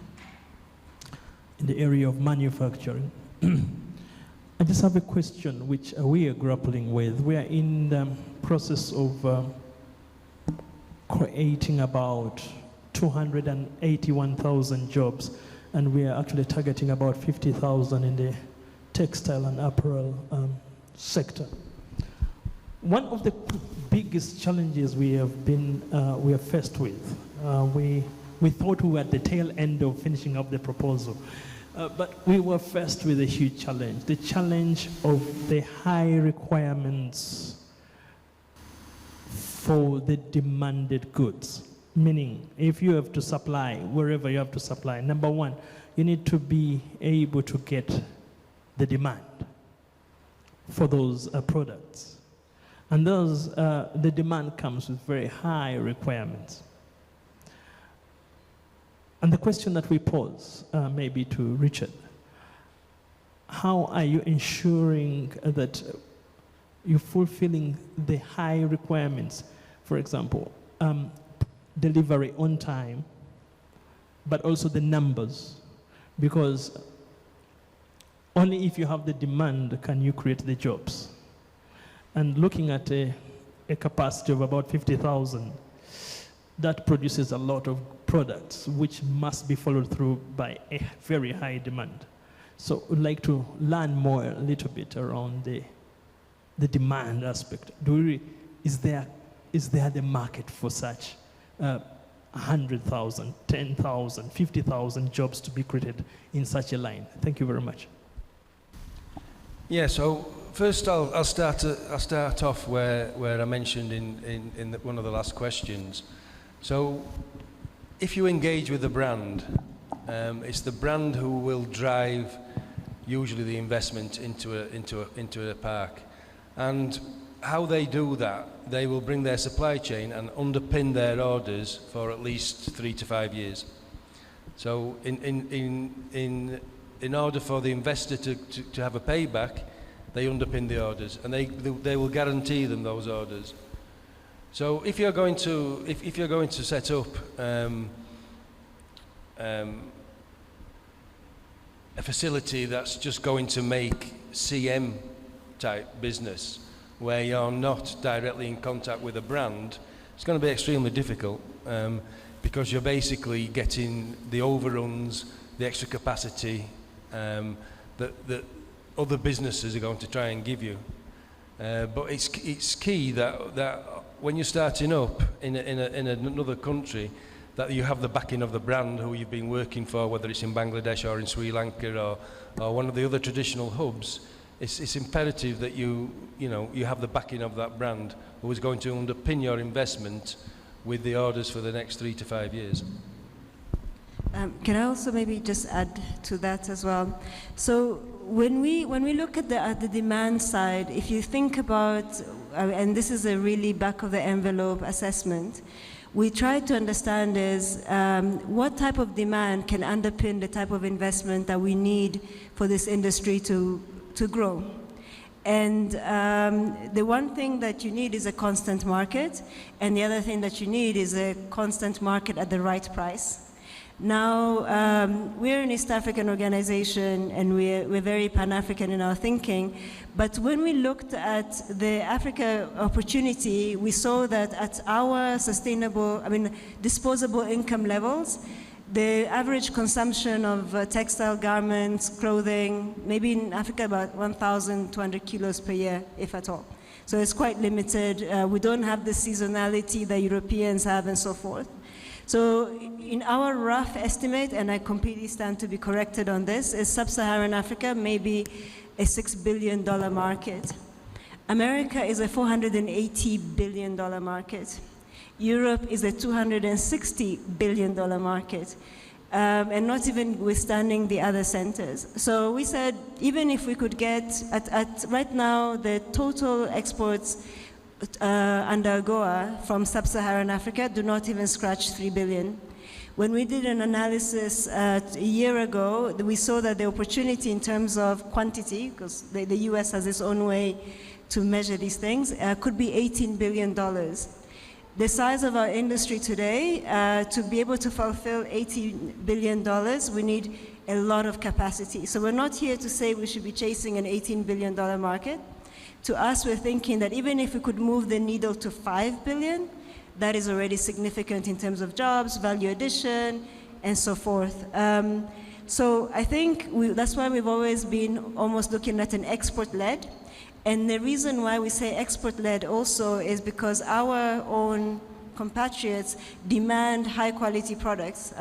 Speaker 6: in the area of manufacturing. I just have a question which we are grappling with. We are in the process of creating about 281,000 jobs, and we are actually targeting about 50,000 in the textile and apparel sector. One of the biggest challenges we are faced with, we thought we were at the tail end of finishing up the proposal, but we were faced with a huge challenge, the challenge of the high requirements for the demanded goods. Meaning, if you have to supply, wherever you have to supply, number one, you need to be able to get the demand for those products. And those, the demand comes with very high requirements. And the question that we pose, maybe to Richard, how are you ensuring that you're fulfilling the high requirements? For example, delivery on time, but also the numbers, because only if you have the demand can you create the jobs. And looking at a capacity of about 50,000, that produces a lot of products which must be followed through by a very high demand. So I'd like to learn more a little bit around the the demand aspect. Is there the market for such 100,000, 10,000, 50,000 jobs to be created in such a line? Thank you very much.
Speaker 3: Yeah, so first I'll start off where I mentioned in one of the last questions. So if you engage with the brand, it's the brand who will drive usually the investment into a park. And how they do that, they will bring their supply chain and underpin their orders for at least 3 to 5 years. So in order for the investor to have a payback, they underpin the orders, and they will guarantee them those orders. So if you're going to set up a facility that's just going to make CM type business, where you're not directly in contact with a brand, it's going to be extremely difficult, because you're basically getting the overruns, the extra capacity that other businesses are going to try and give you. But it's key that when you're starting up in another country, that you have the backing of the brand who you've been working for, whether it's in Bangladesh or in Sri Lanka or one of the other traditional hubs. It's imperative that you have the backing of that brand who is going to underpin your investment with the orders for the next 3 to 5 years.
Speaker 2: Can I also maybe just add to that as well? So when we look at the demand side, if you think about, and this is a really back of the envelope assessment, we try to understand is what type of demand can underpin the type of investment that we need for this industry to grow. And the one thing that you need is a constant market, and the other thing that you need is a constant market at the right price. Now, we're an East African organization, and we're very Pan-African in our thinking, but when we looked at the Africa opportunity, we saw that at our disposable income levels, the average consumption of textile garments, clothing, maybe in Africa about 1,200 kilos per year, if at all. So it's quite limited. We don't have the seasonality that Europeans have and so forth. So in our rough estimate, and I completely stand to be corrected on this, is sub-Saharan Africa maybe a $6 billion market. America is a $480 billion market. Europe is a $260 billion market, and not even withstanding the other centers. So we said, even if we could get, at right now, the total exports under AGOA from sub-Saharan Africa do not even scratch 3 billion. When we did an analysis a year ago, we saw that the opportunity in terms of quantity, because the US has its own way to measure these things, could be $18 billion. The size of our industry today, to be able to fulfill $80 billion, we need a lot of capacity. So we're not here to say we should be chasing an $18 billion market. To us, we're thinking that even if we could move the needle to 5 billion, that is already significant in terms of jobs, value addition, and so forth. So I think that's why we've always been almost looking at an export-led. And the reason why we say export-led also is because our own compatriots demand high-quality products.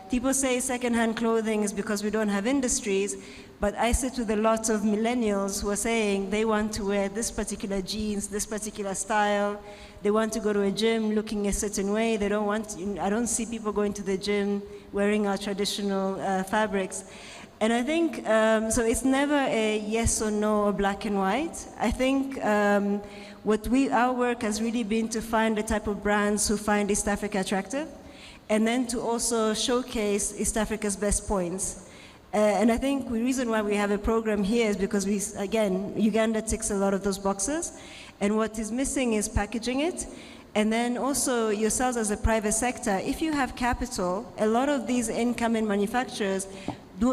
Speaker 2: People say second-hand clothing is because we don't have industries, but I sit with a lot of millennials who are saying they want to wear this particular jeans, this particular style. They want to go to a gym looking a certain way. I don't see people going to the gym wearing our traditional fabrics. And I think, so it's never a yes or no or black and white. I think our work has really been to find the type of brands who find East Africa attractive, and then to also showcase East Africa's best points. And I think the reason why we have a program here is because Uganda ticks a lot of those boxes, and what is missing is packaging it. And then also yourselves as a private sector, if you have capital, a lot of these incoming manufacturers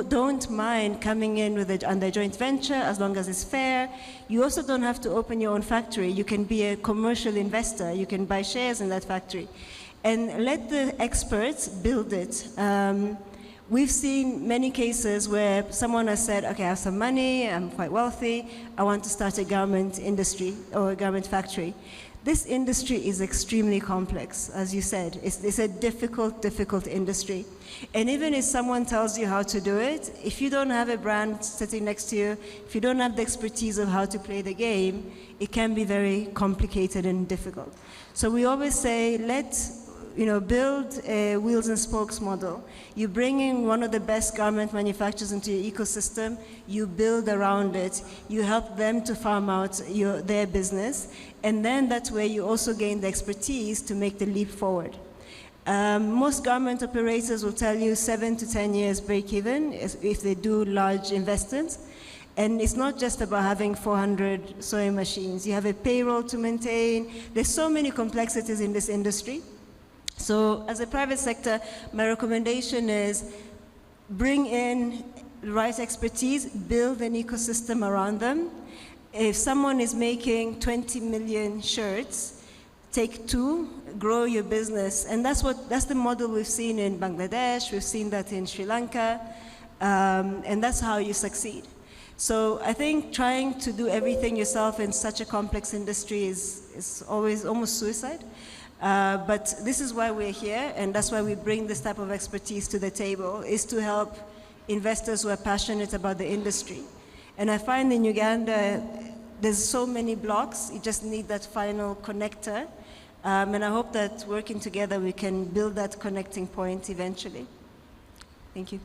Speaker 2: don't mind coming in under joint venture as long as it's fair. You also don't have to open your own factory. You can be a commercial investor. You can buy shares in that factory. And let the experts build it. we've seen many cases where someone has said, okay, I have some money, I'm quite wealthy, I want to start a garment industry or a garment factory. This industry is extremely complex, as you said. It's a difficult industry. And even if someone tells you how to do it, if you don't have a brand sitting next to you, if you don't have the expertise of how to play the game, it can be very complicated and difficult. So we always say, build a wheels and spokes model. You bring in one of the best garment manufacturers into your ecosystem, you build around it, you help them to farm out their business, and then that's where you also gain the expertise to make the leap forward. Most garment operators will tell you 7 to 10 years break even if they do large investments. And it's not just about having 400 sewing machines. You have a payroll to maintain. There's so many complexities in this industry. So as a private sector, my recommendation is bring in the right expertise, build an ecosystem around them. If someone is making 20 million shirts, take 2, grow your business. And that's the model we've seen in Bangladesh, we've seen that in Sri Lanka, and that's how you succeed. So I think trying to do everything yourself in such a complex industry is always almost suicide. But this is why we're here, and that's why we bring this type of expertise to the table, is to help investors who are passionate about the industry. And I find in Uganda, there's so many blocks, you just need that final connector. And I hope that working together, we can build that connecting point eventually. Thank you.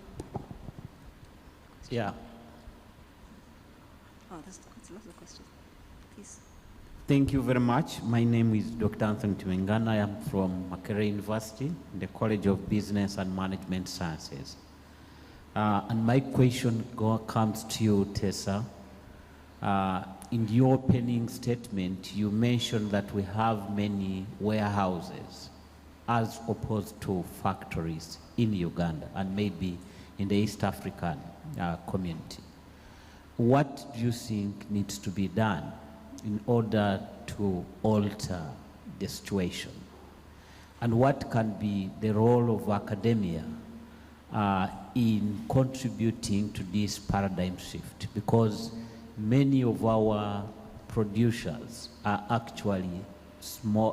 Speaker 7: Yeah.
Speaker 2: Oh, that's lots of questions. Please.
Speaker 7: Thank you very much. My name is Dr. Anthony Tumengana. I am from Makerere University, in the College of Business and Management Sciences. And my question comes to you, Tessa. In your opening statement, you mentioned that we have many warehouses as opposed to factories in Uganda and maybe in the East African community. What do you think needs to be done in order to alter the situation? And what can be the role of academia in contributing to this paradigm shift? Because many of our producers are actually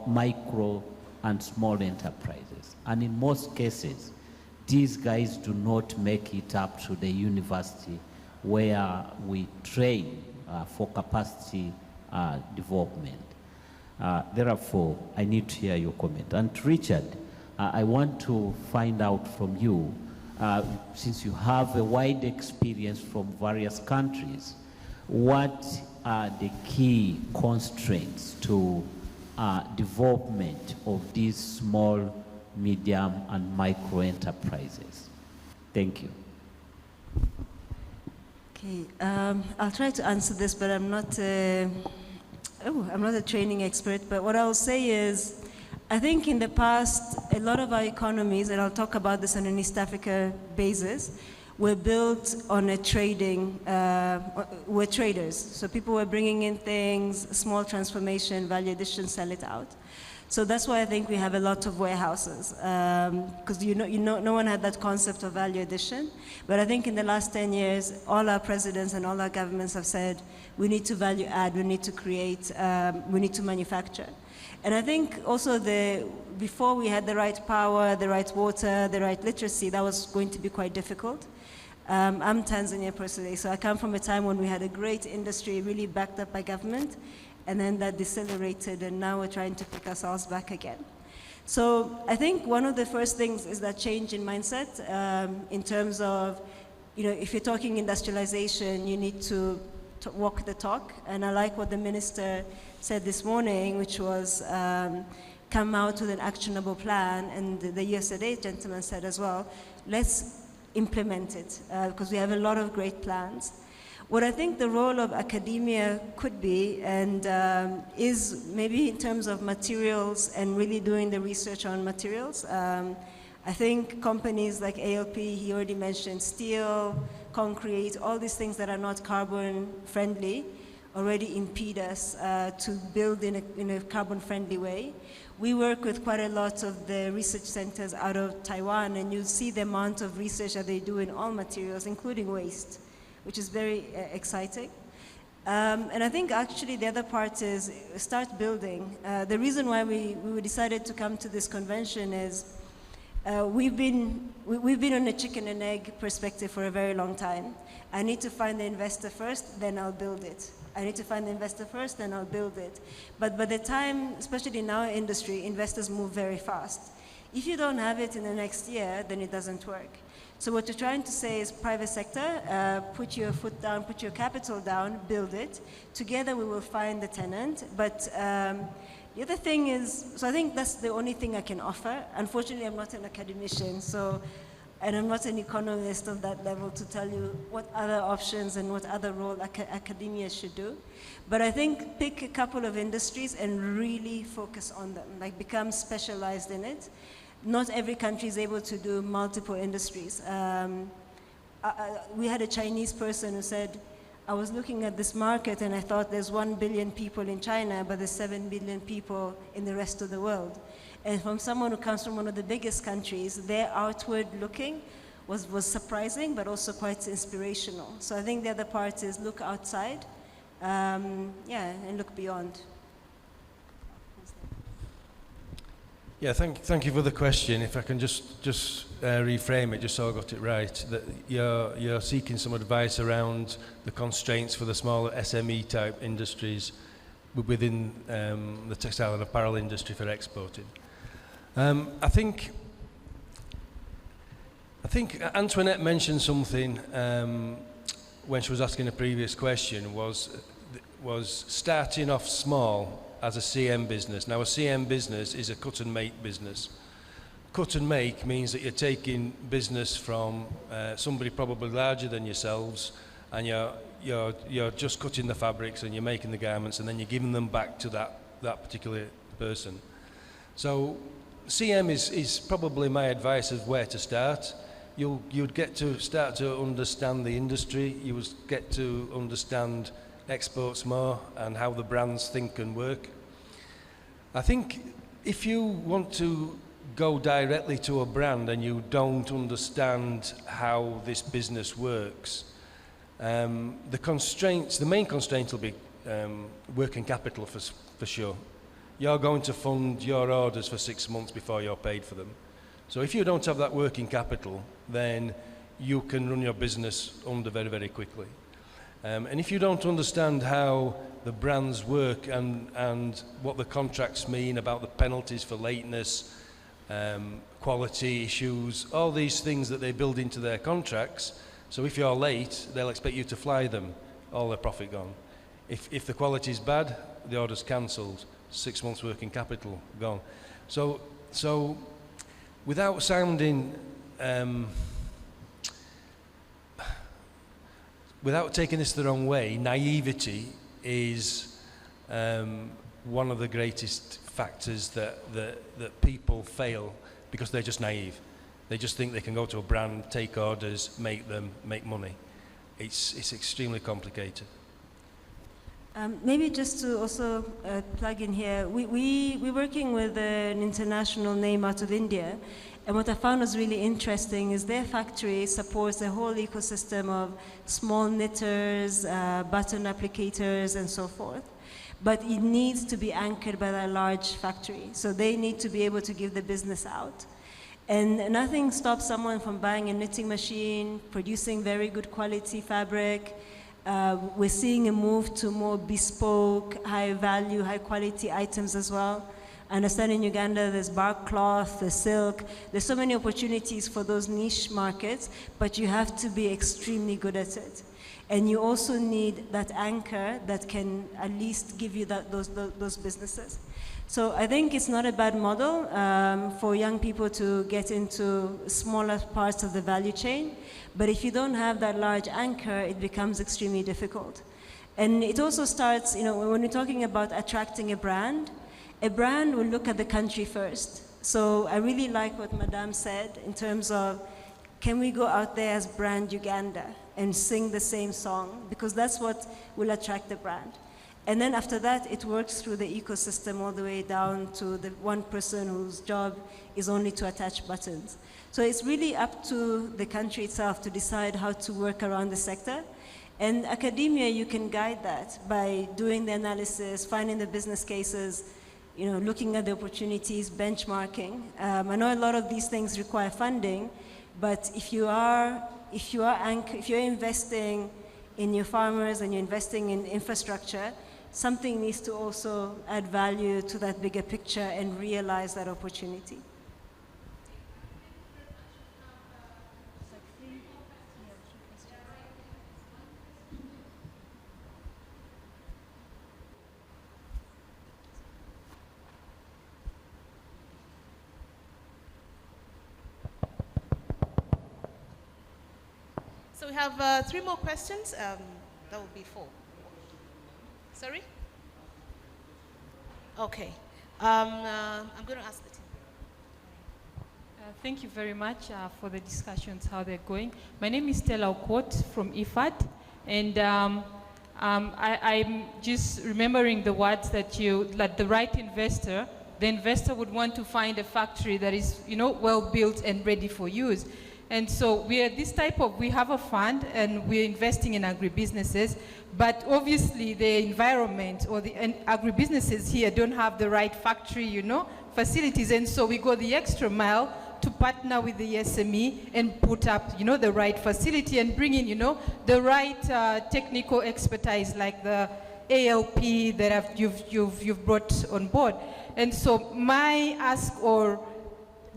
Speaker 7: micro and small enterprises. And in most cases, these guys do not make it up to the university where we train for capacity development. Therefore, I need to hear your comment. And Richard, I want to find out from you, since you have a wide experience from various countries, what are the key constraints to development of these small, medium, and micro enterprises? Thank you.
Speaker 2: Okay, I'll try to answer this, but I'm not a training expert, but what I'll say is, I think in the past, a lot of our economies, and I'll talk about this on an East Africa basis, were built on a trading, were traders. So people were bringing in things, small transformation, value addition, sell it out. So that's why I think we have a lot of warehouses, because no one had that concept of value addition. But I think in the last 10 years, all our presidents and all our governments have said, we need to value add, we need to create, we need to manufacture. And I think also before we had the right power, the right water, the right literacy, that was going to be quite difficult. I'm Tanzania personally, so I come from a time when we had a great industry really backed up by government, and then that decelerated, and now we're trying to pick ourselves back again. So I think one of the first things is that change in mindset in terms of, if you're talking industrialization, you need to walk the talk. And I like what the minister said this morning, which was come out with an actionable plan. And the yesterday gentleman said as well, let's implement it, because we have a lot of great plans. What I think the role of academia could be, and is maybe in terms of materials and really doing the research on materials. I think companies like ALP, he already mentioned steel, concrete, all these things that are not carbon friendly, already impede us to build in a carbon-friendly way. We work with quite a lot of the research centers out of Taiwan, and you'll see the amount of research that they do in all materials, including waste, which is very exciting. And I think actually the other part is start building. The reason why we decided to come to this convention is we've been on a chicken and egg perspective for a very long time. I need to find the investor first, then I'll build it. I need to find the investor first, then I'll build it. But by the time, especially in our industry, investors move very fast. If you don't have it in the next year, then it doesn't work. So what we're trying to say is private sector, put your foot down, put your capital down, build it. Together we will find the tenant. But the other thing is, so I think that's the only thing I can offer. Unfortunately, I'm not an academician, and I'm not an economist of that level to tell you what other options and what other role academia should do. But I think pick a couple of industries and really focus on them, like become specialized in it. Not every country is able to do multiple industries. We had a Chinese person who said, I was looking at this market and I thought there's 1 billion people in China, but there's 7 billion people in the rest of the world. And from someone who comes from one of the biggest countries, their outward looking was surprising, but also quite inspirational. So I think the other part is look outside, and look beyond.
Speaker 3: Yeah, thank you for the question. If I can just reframe it, just so I got it right, that you're seeking some advice around the constraints for the smaller SME type industries within the textile and apparel industry for exporting. I think Antoinette mentioned something when she was asking a previous question, was starting off small as a CM business. Now, a CM business is a cut and make business. Cut and make means that you're taking business from somebody probably larger than yourselves, and you're just cutting the fabrics and you're making the garments, and then you're giving them back to that particular person. So CM is probably my advice of where to start. You'd get to start to understand the industry. You would get to understand exports more and how the brands think and work. I think if you want to go directly to a brand and you don't understand how this business works, the main constraint will be working capital for sure. You're going to fund your orders for 6 months before you're paid for them. So if you don't have that working capital, then you can run your business under very, very quickly. And if you don't understand how the brands work and what the contracts mean about the penalties for lateness, quality issues, all these things that they build into their contracts, so if you're late, they'll expect you to fly them, all their profit gone. If the quality is bad, the order's cancelled, 6 months working capital gone. So without sounding without taking this the wrong way, naivety is one of the greatest factors that people fail because they're just naive. They just think they can go to a brand, take orders, make money. It's extremely complicated.
Speaker 2: Maybe just to also plug in here, we're working with an international name out of India, and what I found was really interesting is their factory supports the whole ecosystem of small knitters, button applicators, and so forth. But it needs to be anchored by that large factory. So they need to be able to give the business out. And nothing stops someone from buying a knitting machine, producing very good quality fabric. We're seeing a move to more bespoke, high value, high quality items as well. I understand in Uganda there's bark cloth, there's silk. There's so many opportunities for those niche markets, but you have to be extremely good at it. And you also need that anchor that can at least give you those businesses. So I think it's not a bad model for young people to get into smaller parts of the value chain. But if you don't have that large anchor, it becomes extremely difficult. And it also starts, when we're talking about attracting a brand will look at the country first. So I really like what Madame said in terms of, can we go out there as brand Uganda and sing the same song? Because that's what will attract the brand. And then after that, it works through the ecosystem all the way down to the one person whose job is only to attach buttons. So it's really up to the country itself to decide how to work around the sector. And academia, you can guide that by doing the analysis, finding the business cases, looking at the opportunities, benchmarking. I know a lot of these things require funding, but if you're investing in your farmers and you're investing in infrastructure, something needs to also add value to that bigger picture and realize that opportunity.
Speaker 1: So we have 3 more questions. That will be 4. Sorry? Okay. I'm going to ask the team.
Speaker 8: Thank you very much for the discussions, how they're going. My name is Stella Okot from IFAD, and I'm just remembering the words that the right investor, the investor would want to find a factory that is, well built and ready for use. And so we have a fund and we're investing in agribusinesses, but obviously the environment or the agribusinesses here don't have the right factory, facilities. And so we go the extra mile to partner with the SME and put up, the right facility and bring in, the right technical expertise like the ALP that you've brought on board. And so my ask, or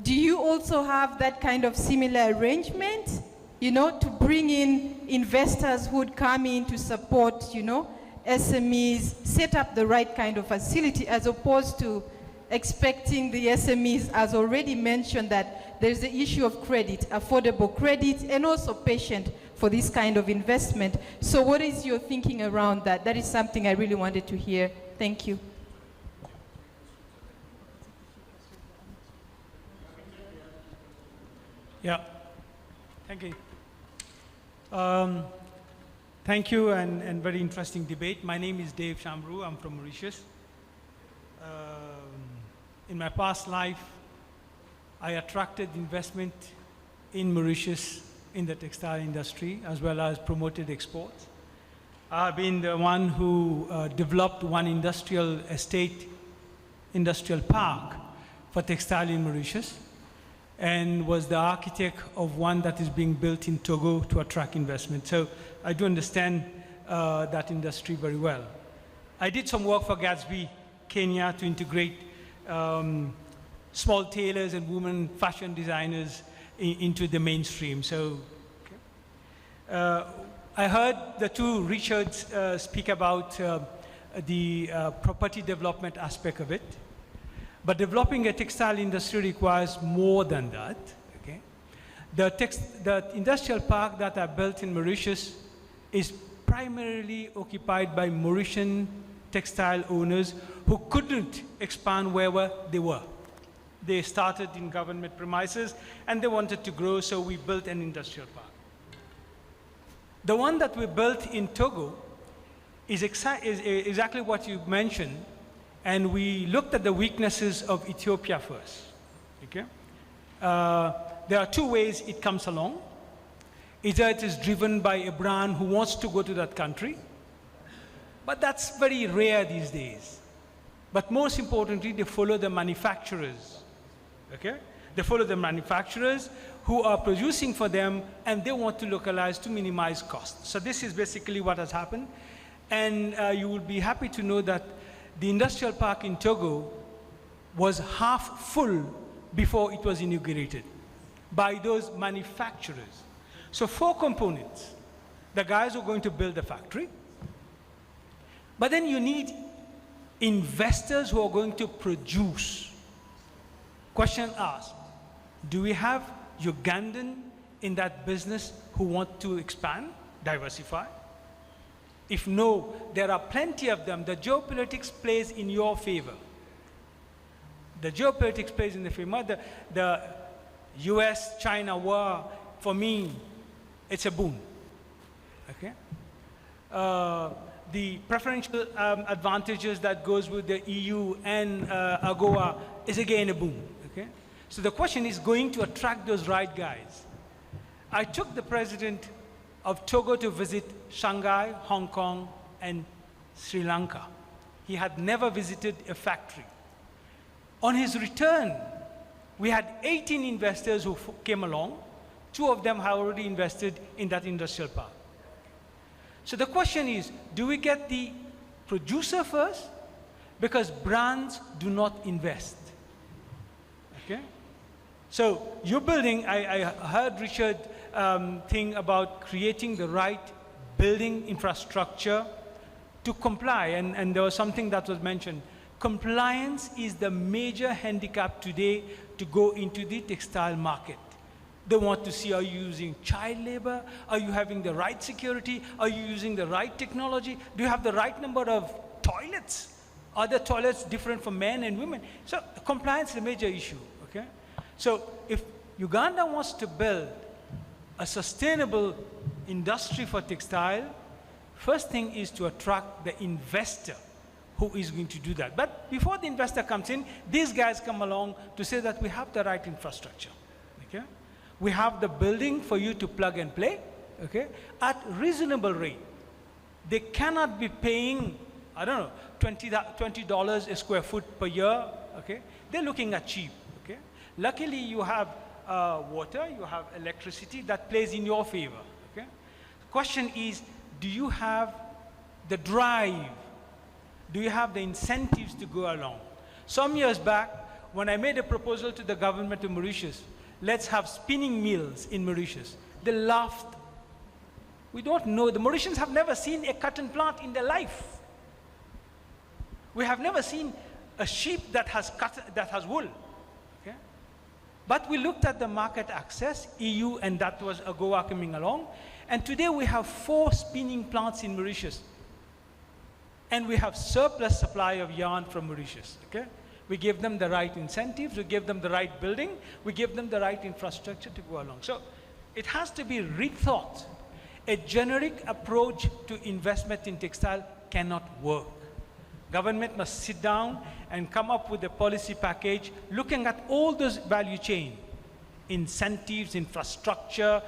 Speaker 8: do you also have that kind of similar arrangement, to bring in investors who would come in to support, SMEs, set up the right kind of facility, as opposed to expecting the SMEs, as already mentioned, that there's the issue of credit, affordable credit, and also patient for this kind of investment. So what is your thinking around that? That is something I really wanted to hear. Thank you.
Speaker 9: Yeah, thank you. Thank you, and very interesting debate. My name is Dave Shamru. I'm from Mauritius. In my past life, I attracted investment in Mauritius in the textile industry, as well as promoted exports. I've been the one who developed one industrial park for textile in Mauritius, and was the architect of one that is being built in Togo to attract investment. So I do understand that industry very well. I did some work for Gatsby, Kenya, to integrate small tailors and women fashion designers into the mainstream. So I heard the 2 Richards speak about the property development aspect of it. But developing a textile industry requires more than that. Okay? The industrial park that I built in Mauritius is primarily occupied by Mauritian textile owners who couldn't expand wherever they were. They started in government premises and they wanted to grow, so we built an industrial park. The one that we built in Togo is exactly what you mentioned. And we looked at the weaknesses of Ethiopia first. Okay? There are 2 ways it comes along. Either it is driven by a brand who wants to go to that country, but that's very rare these days. But most importantly, they follow the manufacturers. Okay? They follow the manufacturers who are producing for them, and they want to localize to minimize costs. So this is basically what has happened. And you will be happy to know that the industrial park in Togo was half full before it was inaugurated by those manufacturers. So 4 components. The guys are going to build the factory, but then you need investors who are going to produce. Question asked, do we have Ugandan in that business who want to expand, diversify? If no, there are plenty of them. The geopolitics plays in your favor. The geopolitics plays in the favor. The US-China war, for me, it's a boon. Okay? the preferential advantages that goes with the EU and AGOA is again a boom. Okay? So the question is going to attract those right guys. I took the president of Togo to visit Shanghai, Hong Kong, and Sri Lanka. He had never visited a factory. On his return, we had 18 investors who came along. 2 of them have already invested in that industrial park. So the question is, do we get the producer first? Because brands do not invest. Okay? So you're building, I heard Richard think about creating the right building infrastructure to comply, and there was something that was mentioned. Compliance is the major handicap today to go into the textile market. They want to see, are you using child labor? Are you having the right security? Are you using the right technology? Do you have the right number of toilets? Are the toilets different for men and women? So compliance is a major issue, okay? So if Uganda wants to build a sustainable industry for textile, first thing is to attract the investor who is going to do that. But before the investor comes in, these guys come along to say that we have the right infrastructure, okay? We have the building for you to plug and play, okay, at reasonable rate. They cannot be paying, I don't know, $20 a square foot per year, okay? They're looking at cheap, okay? Luckily, you have water, you have electricity that plays in your favor, okay? The question is, do you have the drive? Do you have the incentives to go along? Some years back, when I made a proposal to the government of Mauritius, let's have spinning mills in Mauritius, they laughed. We don't know. The Mauritians have never seen a cotton plant in their life. We have never seen a sheep that has wool. Okay? But we looked at the market access, EU, and that was AGOA coming along. And today we have 4 spinning plants in Mauritius. And we have surplus supply of yarn from Mauritius. Okay? We give them the right incentives, we give them the right building, we give them the right infrastructure to go along. So it has to be rethought. A generic approach to investment in textile cannot work. Government must sit down and come up with a policy package looking at all those value chain, incentives, infrastructure,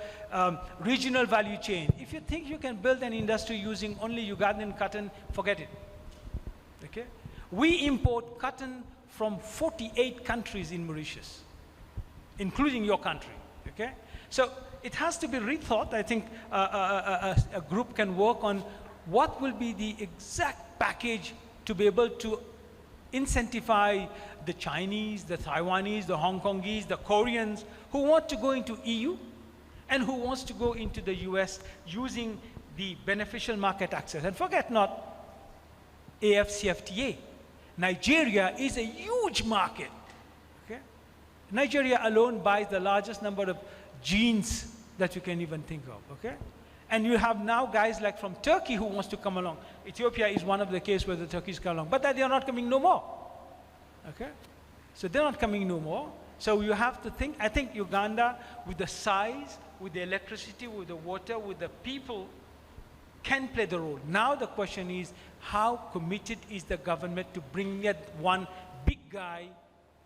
Speaker 9: regional value chain. If you think you can build an industry using only Ugandan cotton, forget it. Okay? We import cotton from 48 countries in Mauritius, including your country, okay? So it has to be rethought. I think a group can work on what will be the exact package to be able to incentivize the Chinese, the Taiwanese, the Hong Kongese, the Koreans who want to go into EU and who wants to go into the US using the beneficial market access. And forget not AFCFTA. Nigeria is a huge market. Okay? Nigeria alone buys the largest number of jeans that you can even think of. Okay? And you have now guys like from Turkey who wants to come along. Ethiopia is one of the cases where the Turkeys come along, but they are not coming no more. Okay? So they're not coming no more. So you have to think, I think Uganda, with the size, with the electricity, with the water, with the people, can play the role. Now the question is, how committed is the government to bring in one big guy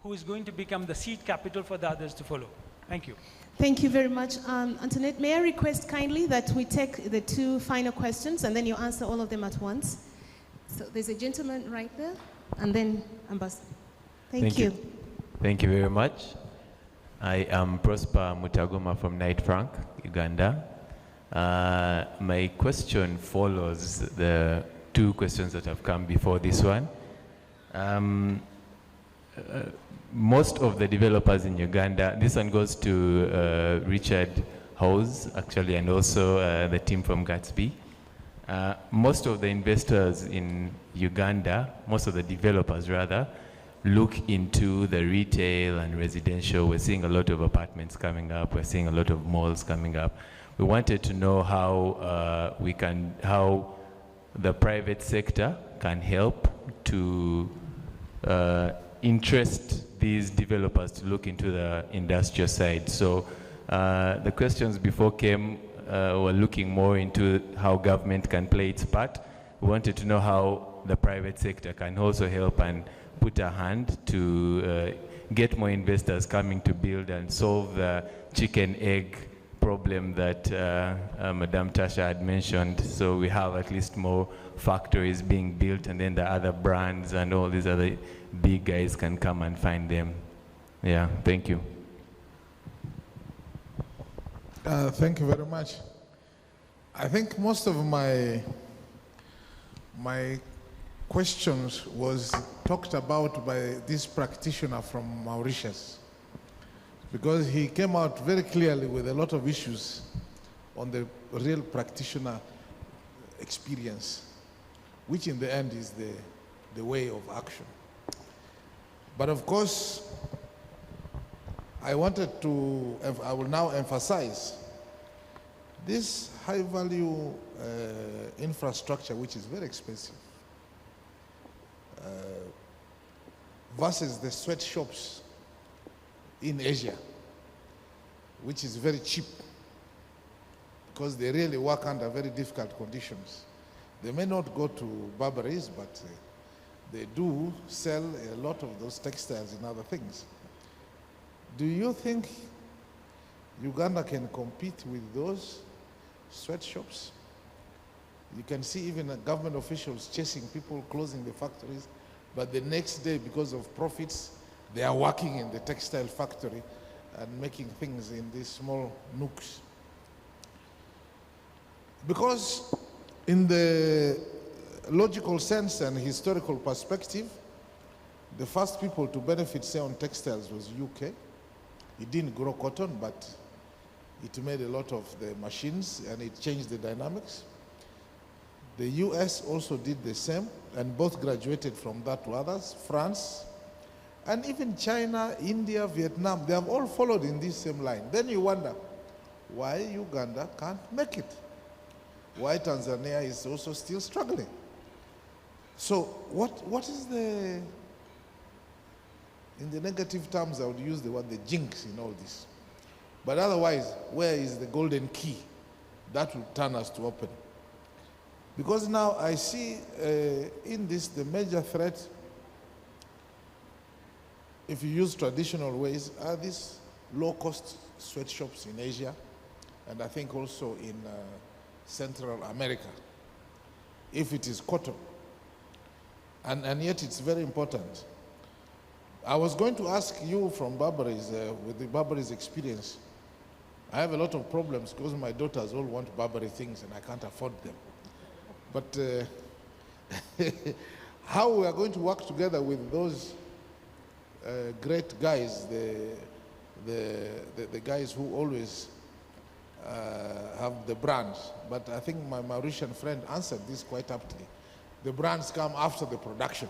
Speaker 9: who is going to become the seed capital for the others to follow? Thank you.
Speaker 1: Thank you very much. Antoinette, may I request kindly that we take the 2 final questions and then you answer all of them at once? So there's a gentleman right there, and then Ambassador. Thank you.
Speaker 10: Thank you very much. I am Prosper Mutagoma from Knight Frank, Uganda. My question follows the 2 questions that have come before this one. Most of the developers in Uganda, this one goes to Richard Howes, actually, and also the team from Gatsby. Most of the investors in Uganda, most of the developers rather, look into the retail and residential. We're seeing a lot of apartments coming up. We're seeing a lot of malls coming up. We wanted to know how how the private sector can help to interest these developers to look into the industrial side. So the questions before came were looking more into how government can play its part. we wanted to know how the private sector can also help and put a hand to get more investors coming to build and solve the chicken-egg problem that Madame Tasha had mentioned. So we have at least more factories being built, and then the other brands and all these other big guys can come and find them. Yeah, thank you.
Speaker 11: Thank you very much. I think most of my questions was talked about by this practitioner from Mauritius, because he came out very clearly with a lot of issues on the real practitioner experience, which in the end is the way of action. But of course, I will now emphasize this high value infrastructure, which is very expensive, versus the sweatshops in Asia, which is very cheap, because they really work under very difficult conditions. They may not go to Burberry's, but they do sell a lot of those textiles and other things. Do you think Uganda can compete with those sweatshops? You can see even government officials chasing people, closing the factories, but the next day, because of profits, they are working in the textile factory and making things in these small nooks. Because in the logical sense and historical perspective, the first people to benefit, say, on textiles was UK. It didn't grow cotton, but it made a lot of the machines and it changed the dynamics. The US also did the same, and both graduated from that to others. France, and even China, India, Vietnam, they have all followed in this same line. Then you wonder why Uganda can't make it, why Tanzania is also still struggling. So what is the, in the negative terms, I would use the word the jinx in all this. But otherwise, where is the golden key that will turn us to open? Because now I see in this the major threat, if you use traditional ways, are these low-cost sweatshops in Asia, and I think also in Central America, if it is cotton. And yet it's very important. I was going to ask you from Burberry's, with the Burberry's experience, I have a lot of problems because my daughters all want Burberry things and I can't afford them. But how we are going to work together with those great guys, the guys who always have the brands. But I think my Mauritian friend answered this quite aptly. The brands come after the production,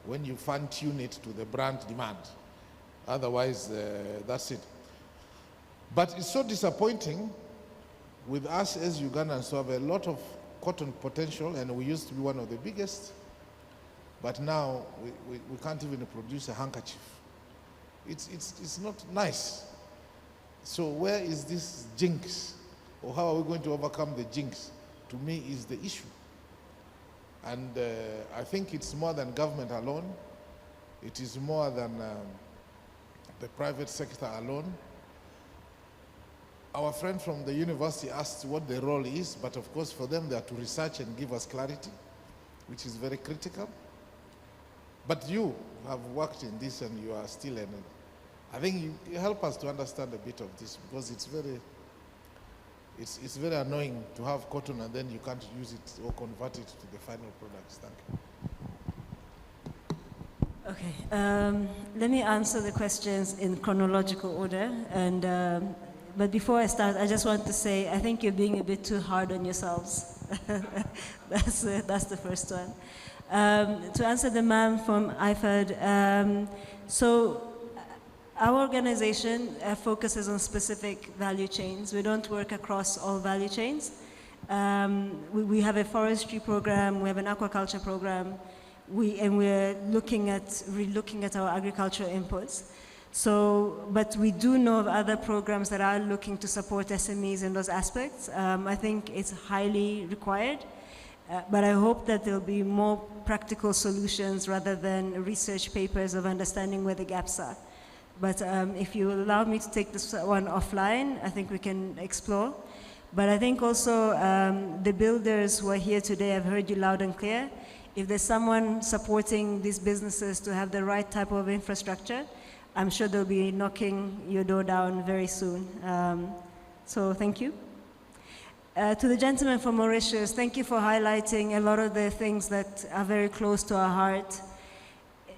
Speaker 11: when you fine-tune it to the brand demand. Otherwise, that's it. But it's so disappointing with us as Ugandans who have a lot of cotton potential, and we used to be one of the biggest, but now we can't even produce a handkerchief. It's not nice. So where is this jinx? Or how are we going to overcome the jinx? To me, is the issue. And I think it's more than government alone. It is more than the private sector alone. Our friend from the university asked what the role is, but of course for them they are to research and give us clarity, which is very critical. But you have worked in this and you are still in it. I think you help us to understand a bit of this, because it's very annoying to have cotton and then you can't use it or convert it to the final products. Thank you.
Speaker 2: Okay, let me answer the questions in chronological order. And but before I start, I just want to say I think you're being a bit too hard on yourselves. That's the first one. To answer the man from IFAD, so our organization focuses on specific value chains. We don't work across all value chains. We have a forestry program, we have an aquaculture program, and we're re-looking at our agricultural inputs. So, but we do know of other programs that are looking to support SMEs in those aspects. I think it's highly required. But I hope that there'll be more practical solutions rather than research papers of understanding where the gaps are. But if you allow me to take this one offline, I think we can explore. But I think also the builders who are here today, I've heard you loud and clear. If there's someone supporting these businesses to have the right type of infrastructure, I'm sure they'll be knocking your door down very soon. So thank you. To the gentleman from Mauritius, thank you for highlighting a lot of the things that are very close to our heart.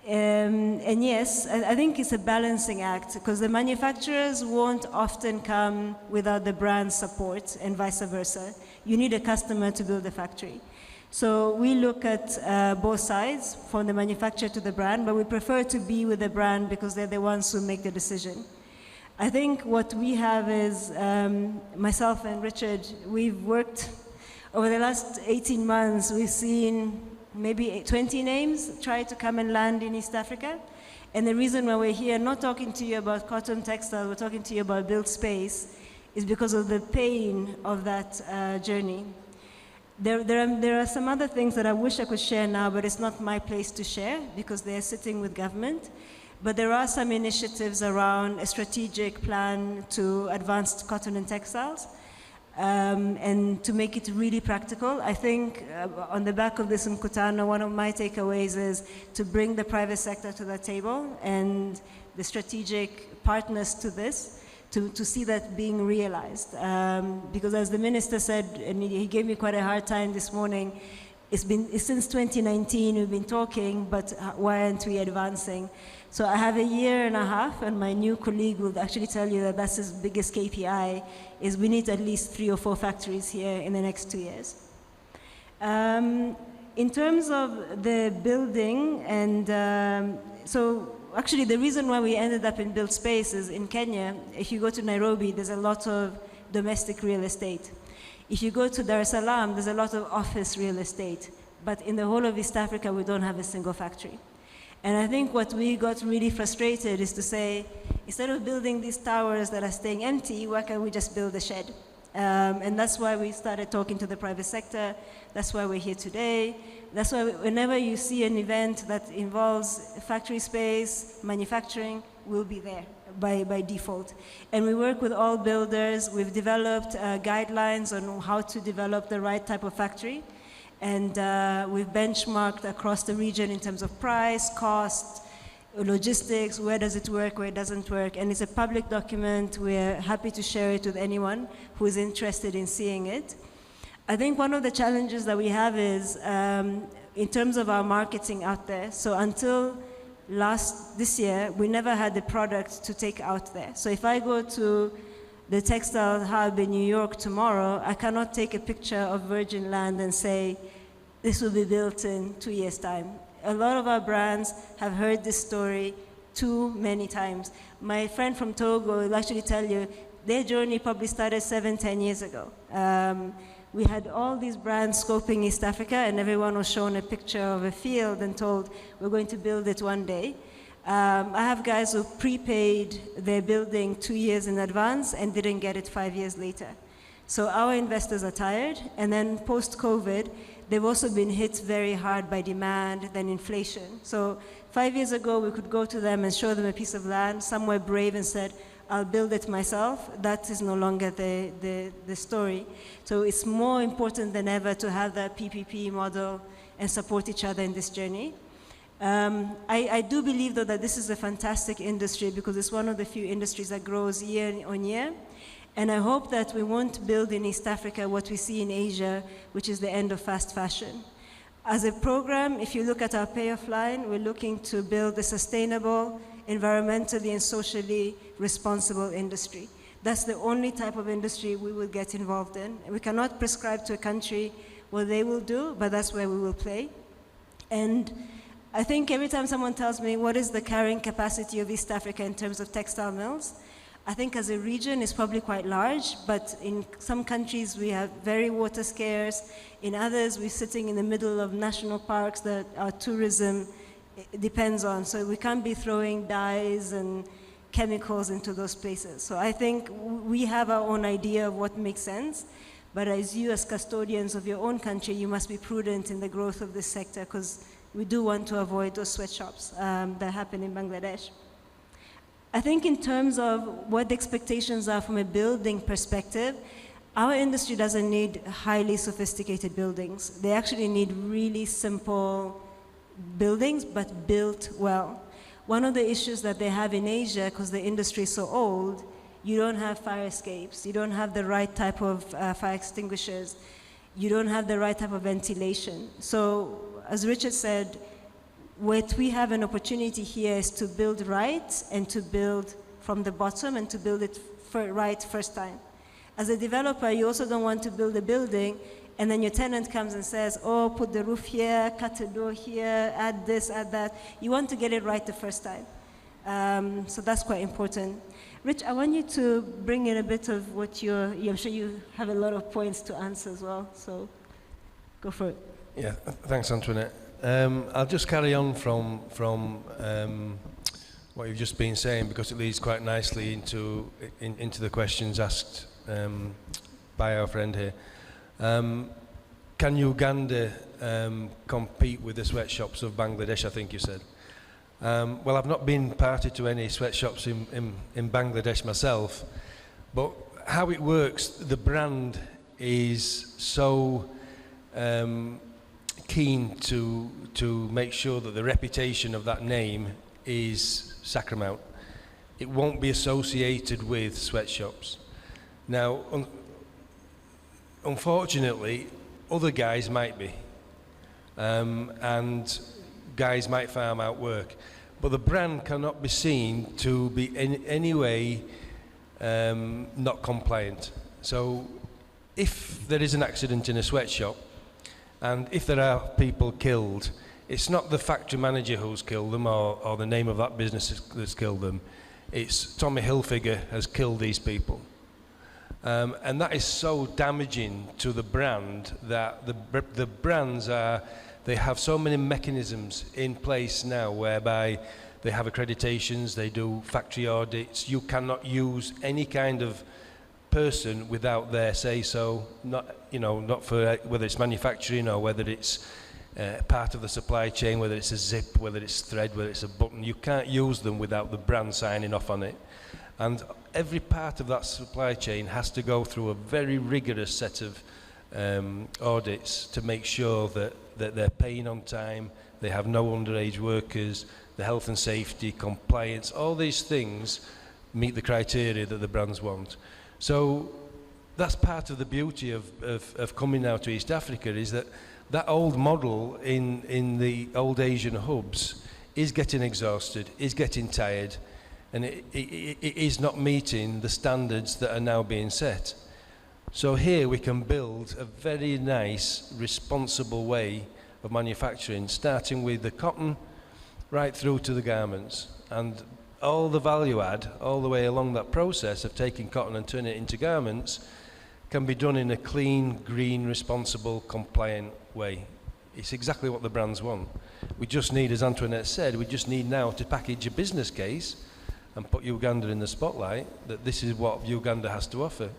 Speaker 2: And yes, I think it's a balancing act because the manufacturers won't often come without the brand support and vice versa. You need a customer to build a factory. So we look at both sides, from the manufacturer to the brand, but we prefer to be with the brand because they're the ones who make the decision. I think what we have is, myself and Richard, we've worked, over the last 18 months, we've seen maybe 20 names try to come and land in East Africa. And the reason why we're here, not talking to you about cotton textile, we're talking to you about built space, is because of the pain of that journey. There are some other things that I wish I could share now, but it's not my place to share because they're sitting with government. But there are some initiatives around a strategic plan to advance cotton and textiles and to make it really practical. I think on the back of this Mkutano, one of my takeaways is to bring the private sector to the table and the strategic partners to this to see that being realized. Because as the minister said, and he gave me quite a hard time this morning, it's since 2019 we've been talking, but why aren't we advancing? So I have a year and a half, and my new colleague will actually tell you that that's his biggest KPI, is we need at least 3 or 4 factories here in the next 2 years. In terms of the building, and so actually the reason why we ended up in built space is in Kenya, if you go to Nairobi, there's a lot of domestic real estate. If you go to Dar es Salaam, there's a lot of office real estate. But in the whole of East Africa, we don't have a single factory. And I think what we got really frustrated is to say, instead of building these towers that are staying empty, why can't we just build a shed? And that's why we started talking to the private sector. That's why we're here today. That's why whenever you see an event that involves factory space, manufacturing, we'll be there by default. And we work with all builders. We've developed guidelines on how to develop the right type of factory. And we've benchmarked across the region in terms of price, cost, logistics, where does it work, where it doesn't work. And it's a public document. We're happy to share it with anyone who is interested in seeing it. I think one of the challenges that we have is in terms of our marketing out there. So until this year, we never had the product to take out there. So if I go to the textile hub in New York tomorrow, I cannot take a picture of virgin land and say, this will be built in 2 years' time. A lot of our brands have heard this story too many times. My friend from Togo will actually tell you, their journey probably started 7-10 years ago. We had all these brands scoping East Africa, and everyone was shown a picture of a field and told, we're going to build it one day. I have guys who prepaid their building 2 years in advance and didn't get it 5 years later. So our investors are tired, and then post-COVID, they've also been hit very hard by demand, then inflation. So 5 years ago, we could go to them and show them a piece of land. Some were brave and said, I'll build it myself. That is no longer the story. So it's more important than ever to have that PPP model and support each other in this journey. I do believe, though, that this is a fantastic industry because it's one of the few industries that grows year on year. And I hope that we won't build in East Africa what we see in Asia, which is the end of fast fashion. As a program, if you look at our payoff line, we're looking to build a sustainable, environmentally and socially responsible industry. That's the only type of industry we will get involved in. We cannot prescribe to a country what they will do, but that's where we will play. And I think every time someone tells me what is the carrying capacity of East Africa in terms of textile mills, I think as a region it's probably quite large, but in some countries we have very water scarce. In others we're sitting in the middle of national parks that our tourism depends on. So we can't be throwing dyes and chemicals into those places. So I think we have our own idea of what makes sense, But as you, as custodians of your own country, you must be prudent in the growth of this sector, because we do want to avoid those sweatshops that happen in Bangladesh. I think in terms of what the expectations are from a building perspective, our industry doesn't need highly sophisticated buildings. They actually need really simple buildings, but built well. One of the issues that they have in Asia, because the industry is so old, you don't have fire escapes, you don't have the right type of fire extinguishers, you don't have the right type of ventilation. So, as Richard said, what we have an opportunity here is to build right and to build from the bottom and to build it right first time. As a developer, you also don't want to build a building and then your tenant comes and says, oh, put the roof here, cut a door here, add this, add that. You want to get it right the first time. So that's quite important. Rich, I want you to bring in a bit of what I'm sure you have a lot of points to answer as well, so go for it.
Speaker 3: Yeah, thanks, Antoinette. I'll just carry on from what you've just been saying, because it leads quite nicely into the questions asked by our friend here. Can Uganda compete with the sweatshops of Bangladesh, I think you said? Well, I've not been party to any sweatshops in Bangladesh myself, but how it works, the brand is so keen to make sure that the reputation of that name is sacrosanct. It won't be associated with sweatshops. Now, unfortunately, other guys might be, and guys might farm out work, but the brand cannot be seen to be in any way not compliant. So if there is an accident in a sweatshop, and if there are people killed, it's not the factory manager who's killed them or the name of that business that's killed them. It's Tommy Hilfiger has killed these people. And that is so damaging to the brand that the brands they have so many mechanisms in place now whereby they have accreditations, they do factory audits. You cannot use any kind of person without their say-so, not for whether it's manufacturing or whether it's part of the supply chain, whether it's a zip, whether it's thread, whether it's a button. You can't use them without the brand signing off on it. And every part of that supply chain has to go through a very rigorous set of audits to make sure that they're paying on time, they have no underage workers, the health and safety, compliance, all these things meet the criteria that the brands want. So that's part of the beauty of coming now to East Africa, is that old model in the old Asian hubs is getting exhausted, is getting tired, and it is not meeting the standards that are now being set. So here we can build a very nice, responsible way of manufacturing, starting with the cotton right through to the garments. And all the value add, all the way along that process of taking cotton and turning it into garments, can be done in a clean, green, responsible, compliant way. It's exactly what the brands want. We just need, as Antoinette said, we just need now to package a business case and put Uganda in the spotlight, that this is what Uganda has to offer.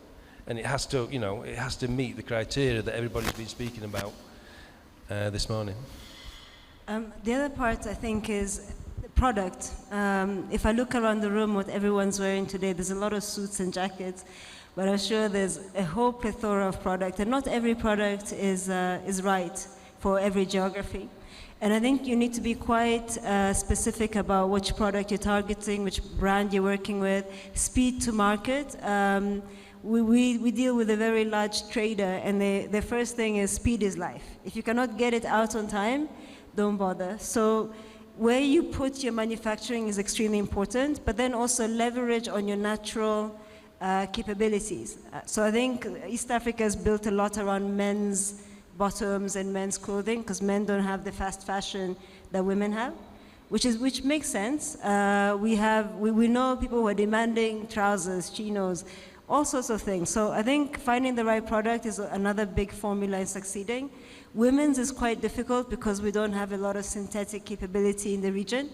Speaker 3: And it has to, it has to meet the criteria that everybody's been speaking about this morning.
Speaker 2: The other part, I think, is product. If I look around the room, what everyone's wearing today, there's a lot of suits and jackets, but I'm sure there's a whole plethora of product, and not every product is right for every geography. And I think you need to be quite specific about which product you're targeting, which brand you're working with, speed to market. We deal with a very large trader, and the first thing is speed is life. If you cannot get it out on time, don't bother. So where you put your manufacturing is extremely important, but then also leverage on your natural capabilities. So I think East Africa has built a lot around men's bottoms and men's clothing, because men don't have the fast fashion that women have, which makes sense. We know people who are demanding trousers, chinos, all sorts of things. So I think finding the right product is another big formula in succeeding. Women's is quite difficult because we don't have a lot of synthetic capability in the region.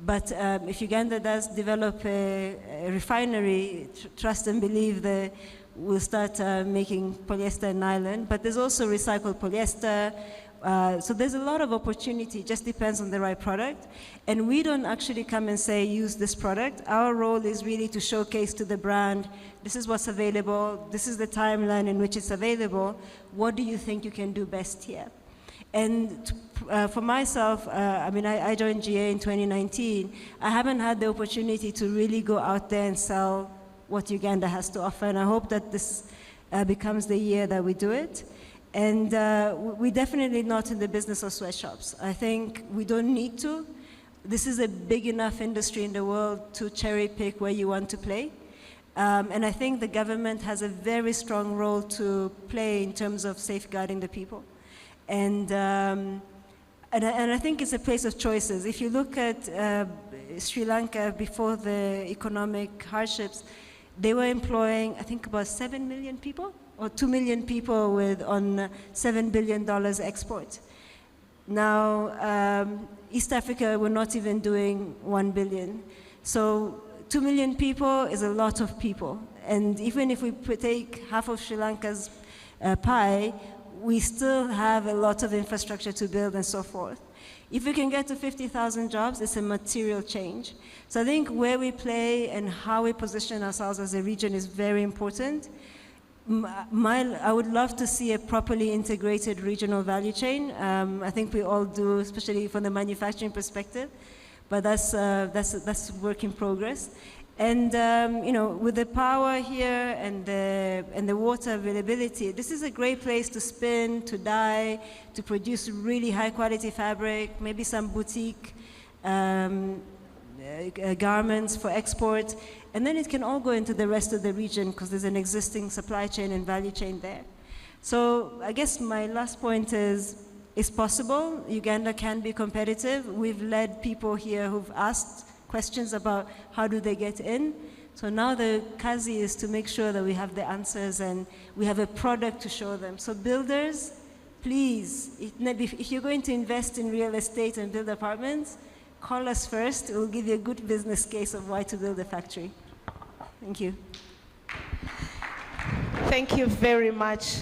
Speaker 2: But if Uganda does develop a refinery, trust and believe the we'll start making polyester and nylon, but there's also recycled polyester. So there's a lot of opportunity, just depends on the right product. And we don't actually come and say, use this product. Our role is really to showcase to the brand, this is what's available, this is the timeline in which it's available, what do you think you can do best here? And for myself, I joined GA in 2019. I haven't had the opportunity to really go out there and sell what Uganda has to offer, and I hope that this becomes the year that we do it. And we're definitely not in the business of sweatshops. I think we don't need to. This is a big enough industry in the world to cherry pick where you want to play. And I think the government has a very strong role to play in terms of safeguarding the people. And I think it's a place of choices. If you look at Sri Lanka before the economic hardships, they were employing, I think, about 7 million people, or 2 million people on $7 billion export. Now, East Africa, we're not even doing 1 billion. So 2 million people is a lot of people. And even if we take half of Sri Lanka's pie, we still have a lot of infrastructure to build and so forth. If we can get to 50,000 jobs, it's a material change. So I think where we play and how we position ourselves as a region is very important. I would love to see a properly integrated regional value chain. I think we all do, especially from the manufacturing perspective, but that's work in progress. And with the power here and the water availability, this is a great place to spin, to dye, to produce really high quality fabric, maybe some boutique garments for export. And then it can all go into the rest of the region because there's an existing supply chain and value chain there. So I guess my last point is, it's possible. Uganda can be competitive. We've led people here who've asked questions about how do they get in. So now the kazi is to make sure that we have the answers and we have a product to show them. So builders, please, if you're going to invest in real estate and build apartments, call us first. We'll give you a good business case of why to build a factory. Thank you.
Speaker 1: Thank you very much.